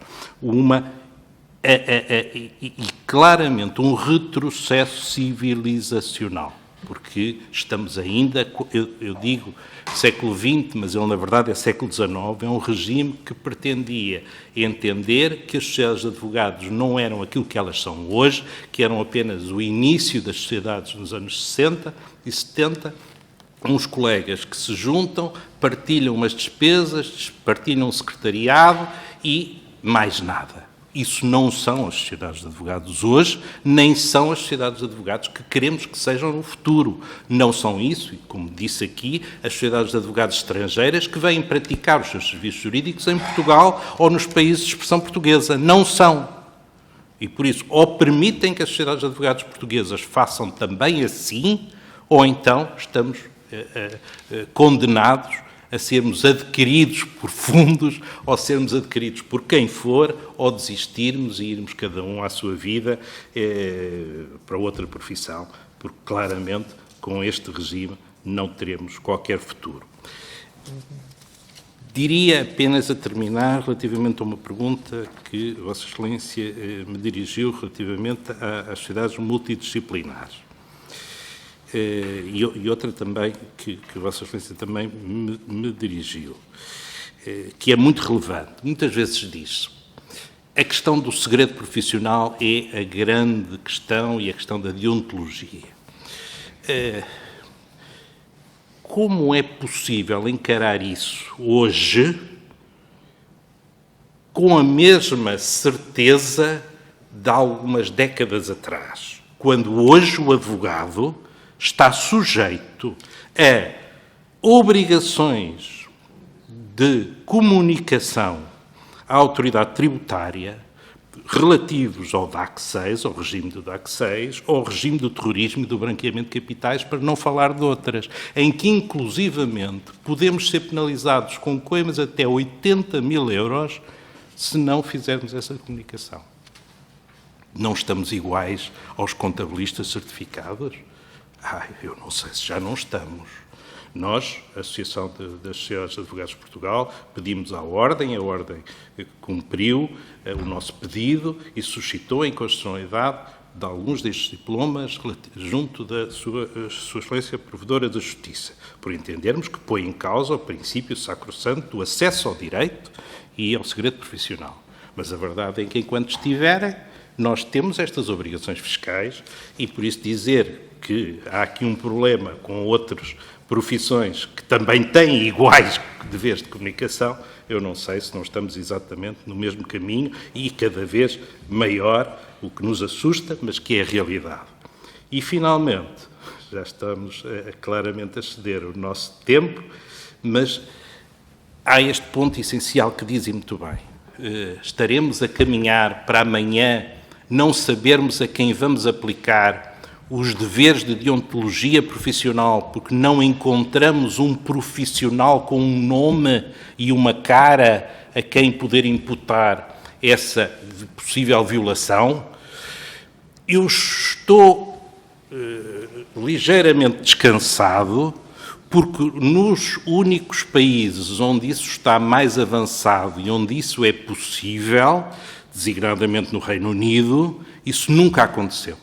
e claramente um retrocesso civilizacional, porque estamos ainda, eu digo século XX, mas ele na verdade é século XIX, é um regime que pretendia entender que as sociedades de advogados não eram aquilo que elas são hoje, que eram apenas o início das sociedades nos anos 60 e 70, uns colegas que se juntam, partilham umas despesas, partilham um secretariado e mais nada. Isso não são as sociedades de advogados hoje, nem são as sociedades de advogados que queremos que sejam no futuro. Não são isso, e como disse aqui, as sociedades de advogados estrangeiras que vêm praticar os seus serviços jurídicos em Portugal ou nos países de expressão portuguesa. Não são. E por isso, ou permitem que as sociedades de advogados portuguesas façam também assim, ou então estamos condenados a sermos adquiridos por fundos, ou sermos adquiridos por quem for, ou desistirmos e irmos cada um à sua vida para outra profissão, porque claramente com este regime não teremos qualquer futuro. Diria apenas a terminar relativamente a uma pergunta que Vossa Excelência me dirigiu relativamente às sociedades multidisciplinares. E outra também que Vossa Excelência também me dirigiu, que é muito relevante. Muitas vezes diz-se, a questão do segredo profissional é a grande questão e a questão da deontologia. Como é possível encarar isso hoje com a mesma certeza de algumas décadas atrás, quando hoje o advogado está sujeito a obrigações de comunicação à autoridade tributária relativos ao DAC 6, ao regime do DAC 6, ao regime do terrorismo e do branqueamento de capitais, para não falar de outras, em que inclusivamente podemos ser penalizados com coimas até 80 mil euros se não fizermos essa comunicação. Não estamos iguais aos contabilistas certificados? Eu não sei se já não estamos. Nós, a Associação das Sociedades de Advogados de Portugal, pedimos à Ordem, a Ordem cumpriu o nosso pedido e suscitou a inconstitucionalidade de alguns destes diplomas junto da Sua Excelência Provedora da Justiça, por entendermos que põe em causa o princípio sacrossanto do acesso ao direito e ao segredo profissional. Mas a verdade é que, enquanto estiverem, nós temos estas obrigações fiscais e, por isso, dizer que há aqui um problema com outras profissões que também têm iguais deveres de comunicação, eu não sei se não estamos exatamente no mesmo caminho e cada vez maior, o que nos assusta, mas que é a realidade. E, finalmente, já estamos claramente a exceder o nosso tempo, mas há este ponto essencial que dizem muito bem. Estaremos a caminhar para amanhã não sabermos a quem vamos aplicar os deveres de deontologia profissional, porque não encontramos um profissional com um nome e uma cara a quem poder imputar essa possível violação. Eu estou ligeiramente descansado, porque nos únicos países onde isso está mais avançado e onde isso é possível, designadamente no Reino Unido, isso nunca aconteceu.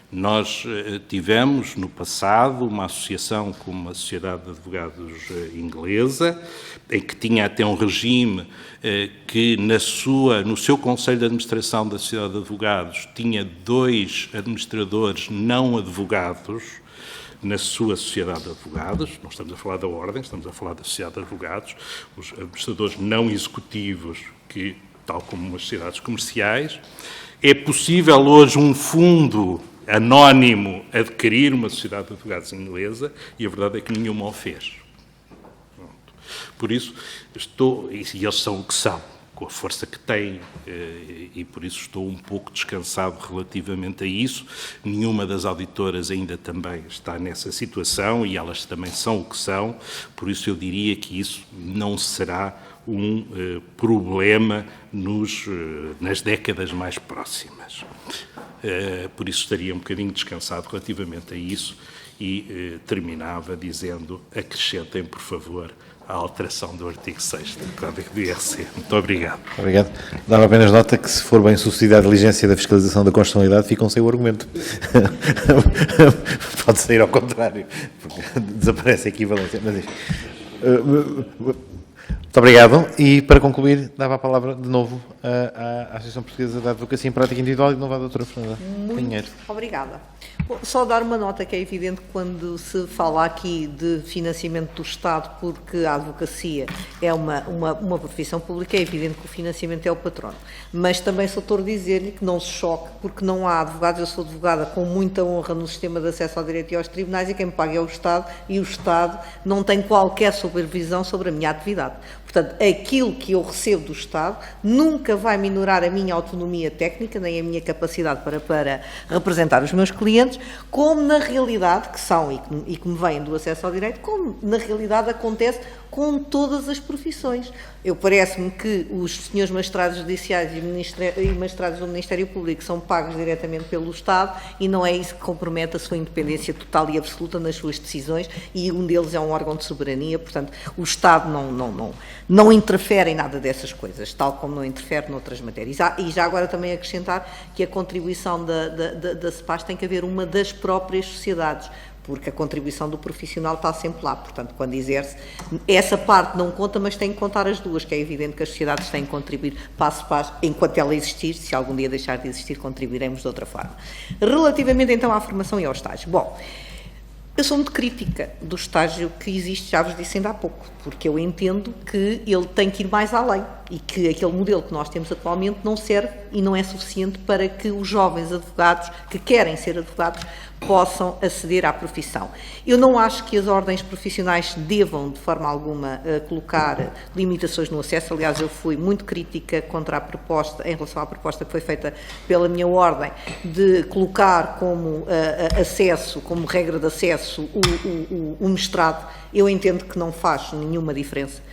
Nós tivemos, no passado, uma associação como a Sociedade de Advogados Inglesa, em que tinha até um regime que, no seu Conselho de Administração da Sociedade de Advogados, tinha 2 administradores não advogados na sua Sociedade de Advogados. Não estamos a falar da Ordem, estamos a falar da Sociedade de Advogados, os administradores não executivos, que, tal como as sociedades comerciais. É possível hoje um fundo anónimo adquirir uma sociedade de advogados inglesa e a verdade é que nenhuma o fez. Pronto. Por isso, e eles são o que são, com a força que têm, e por isso estou um pouco descansado relativamente a isso. Nenhuma das auditoras ainda também está nessa situação e elas também são o que são, por isso eu diria que isso não será um problema nas décadas mais próximas. Por isso estaria um bocadinho descansado relativamente a isso e terminava dizendo: acrescentem, por favor, a alteração do artigo 6º do Código do IRC. Muito obrigado. Obrigado. Dava apenas nota que, se for bem sucedida a diligência da fiscalização da constitucionalidade, ficam sem o argumento. Pode sair ao contrário, porque desaparece a equivalência. Mas, muito Muito obrigado. E, para concluir, dava a palavra de novo à Associação Portuguesa da Advocacia em Prática Individual e de novo à doutora Fernanda Pinheiro. Obrigada. Bom, só dar uma nota que é evidente quando se fala aqui de financiamento do Estado, porque a advocacia é uma profissão pública, é evidente que o financiamento é o patrono. Mas também sou autor de dizer-lhe que não se choque, porque não há advogados, eu sou advogada com muita honra no sistema de acesso ao direito e aos tribunais, e quem me paga é o Estado, e o Estado não tem qualquer supervisão sobre a minha atividade. Portanto, aquilo que eu recebo do Estado nunca vai minorar a minha autonomia técnica, nem a minha capacidade para representar os meus clientes, como na realidade, que são e que me vêm do acesso ao direito, como na realidade acontece com todas as profissões. Parece-me que os senhores magistrados judiciais e magistrados do Ministério Público são pagos diretamente pelo Estado e não é isso que compromete a sua independência total e absoluta nas suas decisões, e um deles é um órgão de soberania, portanto, o Estado não interfere em nada dessas coisas, tal como não interfere noutras matérias. E já agora também acrescentar que a contribuição da CEPAS tem que haver uma das próprias sociedades, porque a contribuição do profissional está sempre lá. Portanto, quando exerce, essa parte não conta, mas tem que contar as duas, que é evidente que as sociedades têm que contribuir passo a passo, enquanto ela existir. Se algum dia deixar de existir, contribuiremos de outra forma. Relativamente, então, à formação e ao estágio. Bom, eu sou muito crítica do estágio que existe, já vos disse ainda há pouco, porque eu entendo que ele tem que ir mais além e que aquele modelo que nós temos atualmente não serve e não é suficiente para que os jovens advogados que querem ser advogados possam aceder à profissão. Eu não acho que as ordens profissionais devam, de forma alguma, colocar limitações no acesso. Aliás, eu fui muito crítica contra a proposta, em relação à proposta que foi feita pela minha ordem, de colocar como acesso, como regra de acesso, o mestrado. Eu entendo que não faz nenhuma diferença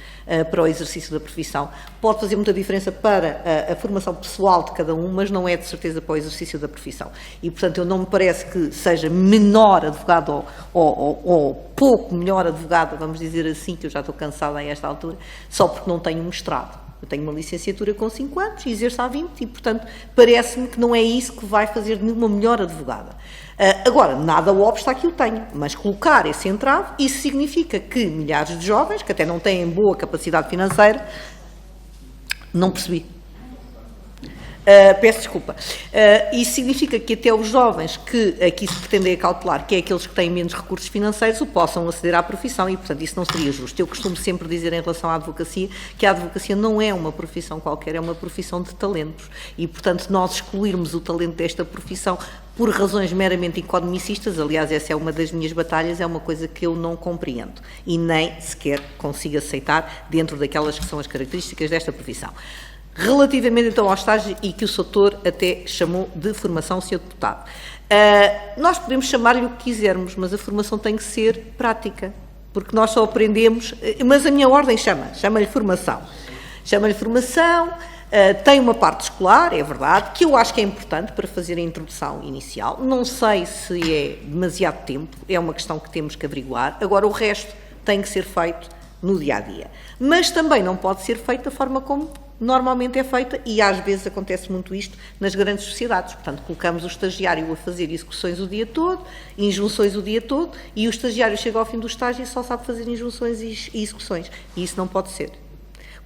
para o exercício da profissão. Pode fazer muita diferença para a formação pessoal de cada um, mas não é de certeza para o exercício da profissão. E, portanto, eu não me parece que seja menor advogado ou pouco melhor advogado, vamos dizer assim, que eu já estou cansada a esta altura, só porque não tenho mestrado. Eu tenho uma licenciatura com 5 anos e exerço há 20 e, portanto, parece-me que não é isso que vai fazer de mim uma melhor advogada. Agora, nada obsta que eu tenho, mas colocar esse entrave, isso significa que milhares de jovens, que até não têm boa capacidade financeira, não percebi. Peço desculpa. Isso significa que até os jovens que aqui se pretendem cautelar, que é aqueles que têm menos recursos financeiros, o possam aceder à profissão e, portanto, isso não seria justo. Eu costumo sempre dizer em relação à advocacia que a advocacia não é uma profissão qualquer, é uma profissão de talentos e, portanto, nós excluirmos o talento desta profissão por razões meramente economicistas, aliás, essa é uma das minhas batalhas, é uma coisa que eu não compreendo e nem sequer consigo aceitar dentro daquelas que são as características desta profissão. Relativamente então ao estágio e que o Sr. Doutor até chamou de formação, Sr. Deputado, nós podemos chamar-lhe o que quisermos, mas a formação tem que ser prática, porque nós só aprendemos, mas a minha ordem chama-lhe formação. Chama-lhe formação, tem uma parte escolar, é verdade, que eu acho que é importante para fazer a introdução inicial, não sei se é demasiado tempo, é uma questão que temos que averiguar, agora o resto tem que ser feito no dia-a-dia. Mas também não pode ser feito da forma como normalmente é feita, e às vezes acontece muito isto nas grandes sociedades. Portanto, colocamos o estagiário a fazer execuções o dia todo, injunções o dia todo, e o estagiário chega ao fim do estágio e só sabe fazer injunções e execuções. E isso não pode ser,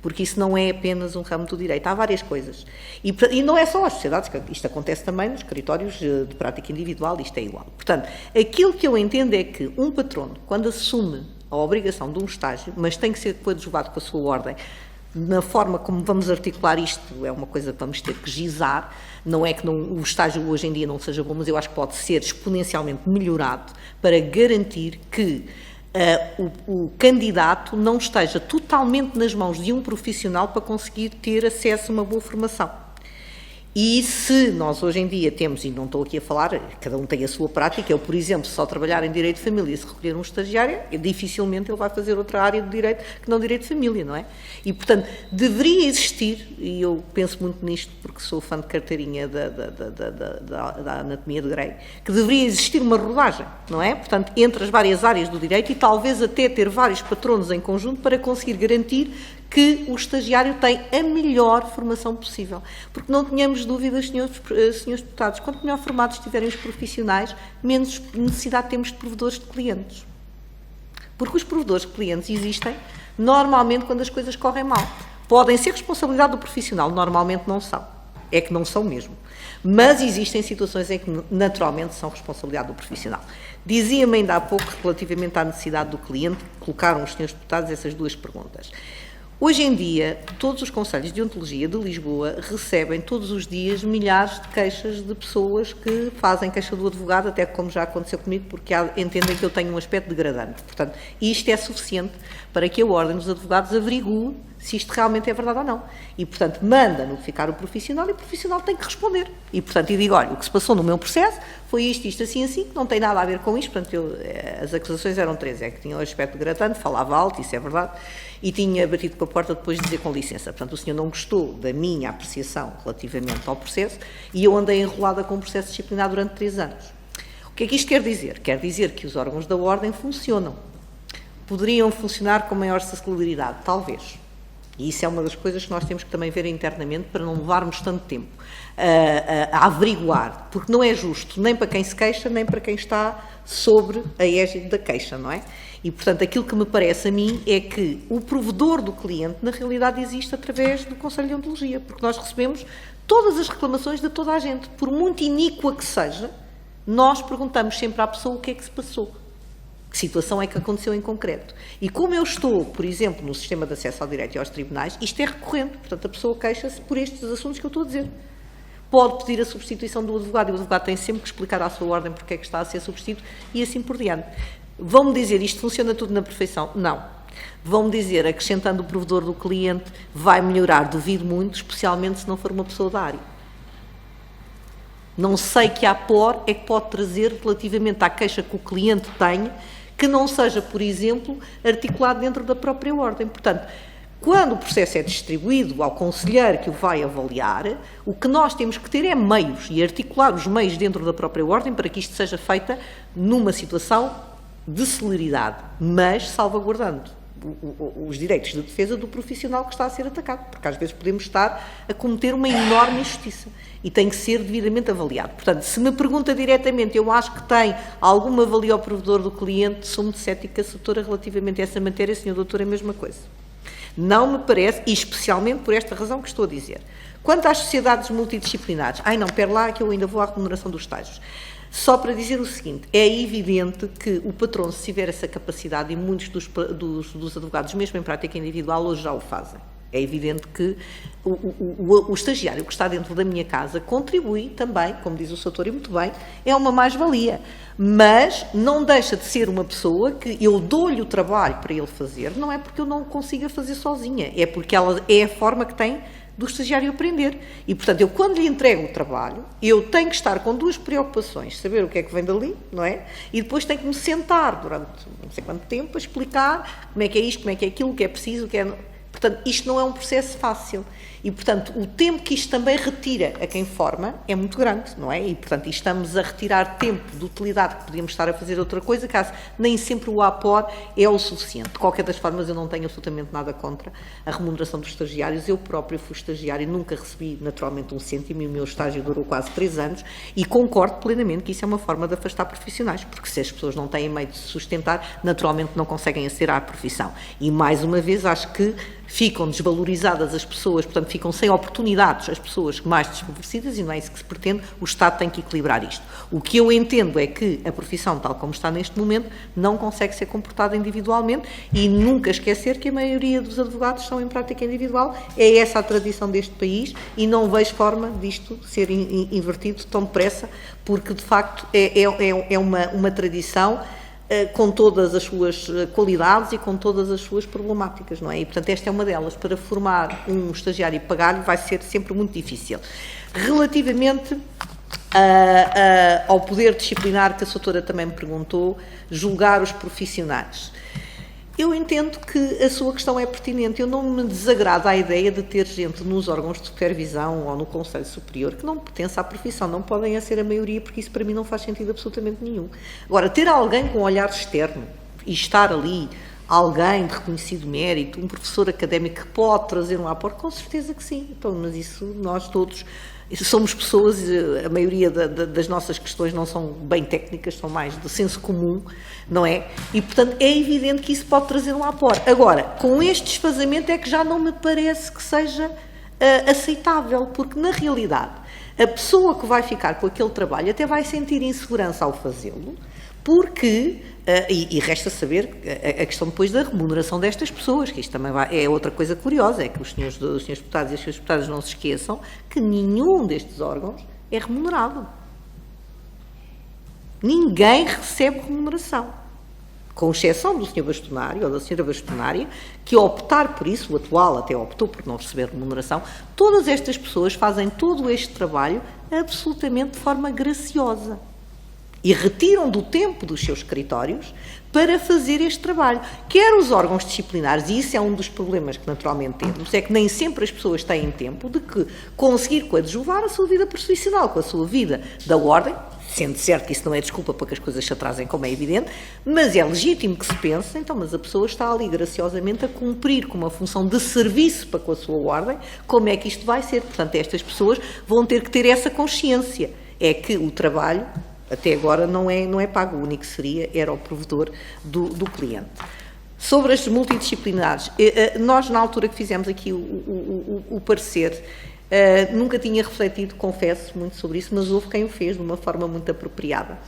porque isso não é apenas um ramo do direito. Há várias coisas. E não é só as sociedades, isto acontece também nos escritórios de prática individual, isto é igual. Portanto, aquilo que eu entendo é que um patrono, quando assume a obrigação de um estágio, mas tem que ser coadjuvado com a sua ordem, na forma como vamos articular isto, é uma coisa que vamos ter que gizar, não é que o estágio hoje em dia não seja bom, mas eu acho que pode ser exponencialmente melhorado para garantir que o candidato não esteja totalmente nas mãos de um profissional para conseguir ter acesso a uma boa formação. E se nós hoje em dia temos, e não estou aqui a falar, cada um tem a sua prática, eu, por exemplo, só trabalhar em direito de família, se recolher um estagiário, dificilmente ele vai fazer outra área de direito que não direito de família, não é? E, portanto, deveria existir, e eu penso muito nisto porque sou fã de carteirinha da anatomia de Grey, que deveria existir uma rodagem, não é? Portanto, entre as várias áreas do direito e talvez até ter vários patronos em conjunto para conseguir garantir que o estagiário tem a melhor formação possível. Porque não tenhamos dúvidas, senhores deputados, quanto melhor formados estiverem os profissionais, menos necessidade temos de provedores de clientes. Porque os provedores clientes existem normalmente quando as coisas correm mal. Podem ser responsabilidade do profissional, normalmente não são. É que não são mesmo. Mas existem situações em que naturalmente são responsabilidade do profissional. Dizia-me ainda há pouco, relativamente à necessidade do cliente, colocaram os senhores deputados essas duas perguntas. Hoje em dia, todos os conselhos de ontologia de Lisboa recebem todos os dias milhares de queixas de pessoas que fazem queixa do advogado, até como já aconteceu comigo, porque entendem que eu tenho um aspecto degradante. Portanto, isto é suficiente para que a Ordem dos Advogados averigue se isto realmente é verdade ou não. E, portanto, manda notificar o profissional e o profissional tem que responder. E, portanto, eu digo, olha, o que se passou no meu processo foi isto, assim, que não tem nada a ver com isto. Portanto, as acusações eram 3. É que tinha um aspecto degradante, falava alto, isso é verdade, e tinha batido com a porta depois de dizer com licença. Portanto, o senhor não gostou da minha apreciação relativamente ao processo e eu andei enrolada com o processo disciplinar durante 3 anos. O que é que isto quer dizer? Quer dizer que os órgãos da Ordem funcionam. Poderiam funcionar com maior celeridade? Talvez. E isso é uma das coisas que nós temos que também ver internamente para não levarmos tanto tempo a averiguar, porque não é justo nem para quem se queixa, nem para quem está sobre a égide da queixa, não é? E, portanto, aquilo que me parece a mim é que o provedor do cliente, na realidade, existe através do Conselho de Ontologia, porque nós recebemos todas as reclamações de toda a gente. Por muito iníqua que seja, nós perguntamos sempre à pessoa o que é que se passou. Que situação é que aconteceu em concreto? E como eu estou, por exemplo, no sistema de acesso ao direito e aos tribunais, isto é recorrente. Portanto, a pessoa queixa-se por estes assuntos que eu estou a dizer. Pode pedir a substituição do advogado e o advogado tem sempre que explicar à sua ordem porque é que está a ser substituído e assim por diante. Vão-me dizer, isto funciona tudo na perfeição? Não. Vão-me dizer, acrescentando o provedor do cliente, vai melhorar, duvido muito, especialmente se não for uma pessoa da área. Não sei que apor é que pode trazer relativamente à queixa que o cliente tem, que não seja, por exemplo, articulado dentro da própria ordem. Portanto, quando o processo é distribuído ao conselheiro que o vai avaliar, o que nós temos que ter é meios e articular os meios dentro da própria ordem para que isto seja feita numa situação de celeridade, mas salvaguardando os direitos de defesa do profissional que está a ser atacado, porque às vezes podemos estar a cometer uma enorme injustiça e tem que ser devidamente avaliado. Portanto, se me pergunta diretamente, eu acho que tem alguma valia ao provedor do cliente, sou muito cética, doutora, relativamente a essa matéria, senhor doutor, é a mesma coisa. Não me parece, e especialmente por esta razão que estou a dizer. Quanto às sociedades multidisciplinares, não, pera lá que eu ainda vou à remuneração dos estágios. Só para dizer o seguinte, é evidente que o patrão, se tiver essa capacidade, e muitos dos advogados, mesmo em prática individual, hoje já o fazem. É evidente que o estagiário que está dentro da minha casa contribui também, como diz o Sr. Doutor, e muito bem, é uma mais-valia. Mas não deixa de ser uma pessoa que eu dou-lhe o trabalho para ele fazer, não é porque eu não o consiga fazer sozinha, é porque ela é a forma que tem do estagiário aprender. E, portanto, eu quando lhe entrego o trabalho, eu tenho que estar com 2 preocupações, saber o que é que vem dali, não é? E depois tenho que me sentar durante não sei quanto tempo a explicar como é que é isto, como é que é aquilo, o que é preciso, o que é... Portanto, isto não é um processo fácil. E, portanto, o tempo que isto também retira a quem forma é muito grande, não é? E, portanto, estamos a retirar tempo de utilidade que podíamos estar a fazer outra coisa, caso nem sempre o apor é o suficiente. De qualquer das formas, eu não tenho absolutamente nada contra a remuneração dos estagiários. Eu próprio fui estagiário e nunca recebi, naturalmente, 1 cêntimo, e o meu estágio durou quase 3 anos, e concordo plenamente que isso é uma forma de afastar profissionais, porque se as pessoas não têm meio de se sustentar, naturalmente não conseguem aceder à profissão. E, mais uma vez, acho que ficam desvalorizadas as pessoas, portanto, ficam sem oportunidades as pessoas mais desfavorecidas e não é isso que se pretende, o Estado tem que equilibrar isto. O que eu entendo é que a profissão, tal como está neste momento, não consegue ser comportada individualmente e nunca esquecer que a maioria dos advogados estão em prática individual, é essa a tradição deste país e não vejo forma disto ser invertido tão depressa, porque de facto é uma tradição com todas as suas qualidades e com todas as suas problemáticas, não é? E, portanto, esta é uma delas. Para formar um estagiário e pagar-lhe vai ser sempre muito difícil. Relativamente ao poder disciplinar, que a doutora também me perguntou, julgar os profissionais. Eu entendo que a sua questão é pertinente. Eu não me desagrada a ideia de ter gente nos órgãos de supervisão ou no Conselho Superior que não pertence à profissão. Não podem ser a maioria, porque isso para mim não faz sentido absolutamente nenhum. Agora, ter alguém com um olhar externo e estar ali, alguém de reconhecido mérito, um professor académico que pode trazer um aporte, com certeza que sim. Então, mas isso nós todos somos pessoas, a maioria das nossas questões não são bem técnicas, são mais de senso comum, não é? E, portanto, é evidente que isso pode trazer um aporte. Agora, com este desfazamento é que já não me parece que seja aceitável, porque, na realidade, a pessoa que vai ficar com aquele trabalho até vai sentir insegurança ao fazê-lo, porque, e resta saber a questão depois da remuneração destas pessoas, que isto também é outra coisa curiosa, é que os senhores deputados e as senhoras deputadas não se esqueçam que nenhum destes órgãos é remunerado. Ninguém recebe remuneração. Com exceção do Sr. Bastonário ou da Sra. Bastonária, que optar por isso, o atual até optou por não receber remuneração, todas estas pessoas fazem todo este trabalho absolutamente de forma graciosa. E retiram do tempo dos seus escritórios para fazer este trabalho. Quer os órgãos disciplinares, e isso é um dos problemas que naturalmente temos, é que nem sempre as pessoas têm tempo de conseguir coadjuvar a sua vida profissional com a sua vida da ordem, sendo certo que isso não é desculpa para que as coisas se atrasem, como é evidente, mas é legítimo que se pense, então, mas a pessoa está ali graciosamente a cumprir com uma função de serviço para com a sua ordem, como é que isto vai ser? Portanto, estas pessoas vão ter que ter essa consciência, é que o trabalho até agora não é pago, o único que seria era o provedor do cliente. Sobre as multidisciplinares, nós na altura que fizemos aqui o parecer, nunca tinha refletido, confesso, muito sobre isso, mas houve quem o fez de uma forma muito apropriada.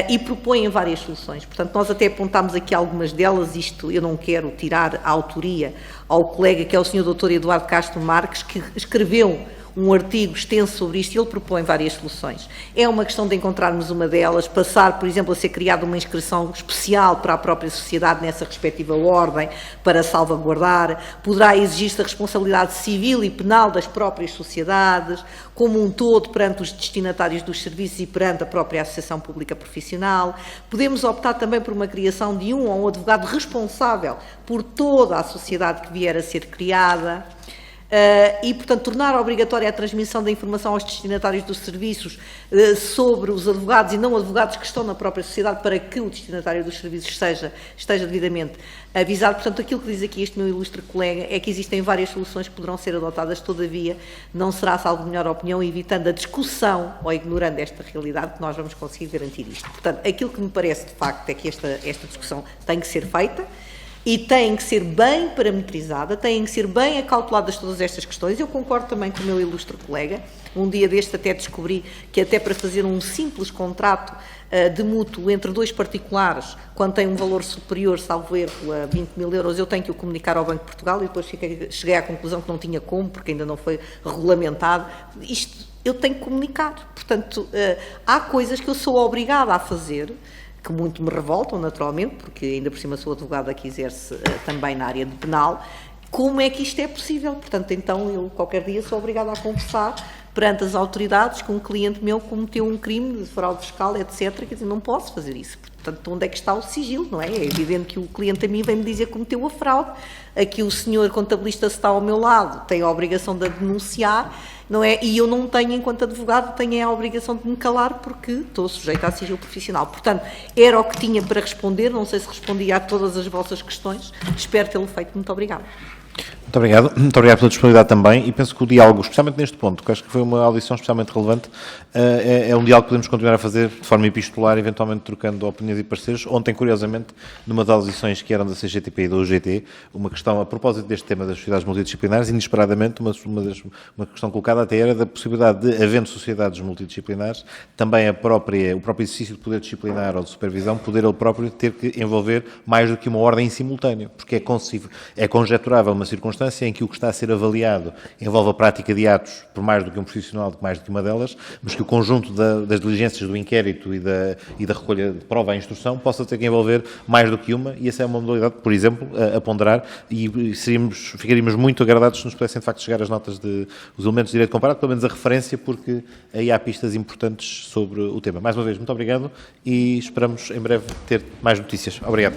E propõem várias soluções. Portanto, nós até apontámos aqui algumas delas, isto eu não quero tirar a autoria ao colega, que é o Sr. Dr. Eduardo Castro Marques, que escreveu um artigo extenso sobre isto e ele propõe várias soluções. É uma questão de encontrarmos uma delas, passar, por exemplo, a ser criada uma inscrição especial para a própria sociedade nessa respectiva ordem, para salvaguardar, poderá exigir-se a responsabilidade civil e penal das próprias sociedades, como um todo perante os destinatários dos serviços e perante a própria Associação Pública Profissional. Podemos optar também por uma criação de um ou um advogado responsável por toda a sociedade que vier a ser criada. E, portanto, tornar obrigatória a transmissão da informação aos destinatários dos serviços sobre os advogados e não advogados que estão na própria sociedade para que o destinatário dos serviços esteja devidamente avisado. Portanto, aquilo que diz aqui este meu ilustre colega é que existem várias soluções que poderão ser adotadas, todavia não será, salvo melhor opinião, evitando a discussão ou ignorando esta realidade, que nós vamos conseguir garantir isto. Portanto, aquilo que me parece de facto é que esta discussão tem que ser feita, e têm que ser bem parametrizada, têm que ser bem acauteladas todas estas questões. Eu concordo também com o meu ilustre colega. Um dia deste até descobri que até para fazer um simples contrato de mútuo entre dois particulares, quando tem um valor superior, salvo erro, a 20 mil euros, eu tenho que o comunicar ao Banco de Portugal e depois cheguei à conclusão que não tinha como, porque ainda não foi regulamentado. Isto eu tenho que comunicar. Portanto, há coisas que eu sou obrigada a fazer, que muito me revoltam, naturalmente, porque ainda por cima sou advogada que exerce também na área de penal. Como é que isto é possível? Portanto, então, eu qualquer dia sou obrigada a confessar perante as autoridades que um cliente meu cometeu um crime de fraude fiscal, etc. Quer dizer, não posso fazer isso. Portanto, onde é que está o sigilo, não é? É evidente que o cliente a mim vem-me dizer que cometeu a fraude. Aqui o senhor contabilista está ao meu lado, tem a obrigação de a denunciar, não é? E eu não tenho, enquanto advogado, tenho a obrigação de me calar porque estou sujeita a sigilo profissional. Portanto, era o que tinha para responder, não sei se respondi a todas as vossas questões, espero tê-lo feito. Muito obrigada. Muito obrigado pela disponibilidade também, e penso que o diálogo, especialmente neste ponto, que acho que foi uma audição especialmente relevante, é um diálogo que podemos continuar a fazer de forma epistolar, eventualmente trocando opiniões e pareceres. Ontem, curiosamente, numa das audições que eram da CGTP e da UGT, uma questão a propósito deste tema das sociedades multidisciplinares, inesperadamente, uma questão colocada até era da possibilidade de, havendo sociedades multidisciplinares, também o próprio exercício de poder disciplinar ou de supervisão, poder ele próprio ter que envolver mais do que uma ordem em simultâneo, porque é conjecturável uma circunstância em que o que está a ser avaliado envolve a prática de atos por mais do que um profissional, mais do que uma delas, mas que o conjunto das diligências do inquérito e da recolha de prova à instrução possa ter que envolver mais do que uma, e essa é uma modalidade, por exemplo, a ponderar, e ficaríamos muito agradados se nos pudessem de facto chegar as notas os elementos de direito comparado, pelo menos a referência, porque aí há pistas importantes sobre o tema. Mais uma vez, muito obrigado e esperamos em breve ter mais notícias. Obrigado.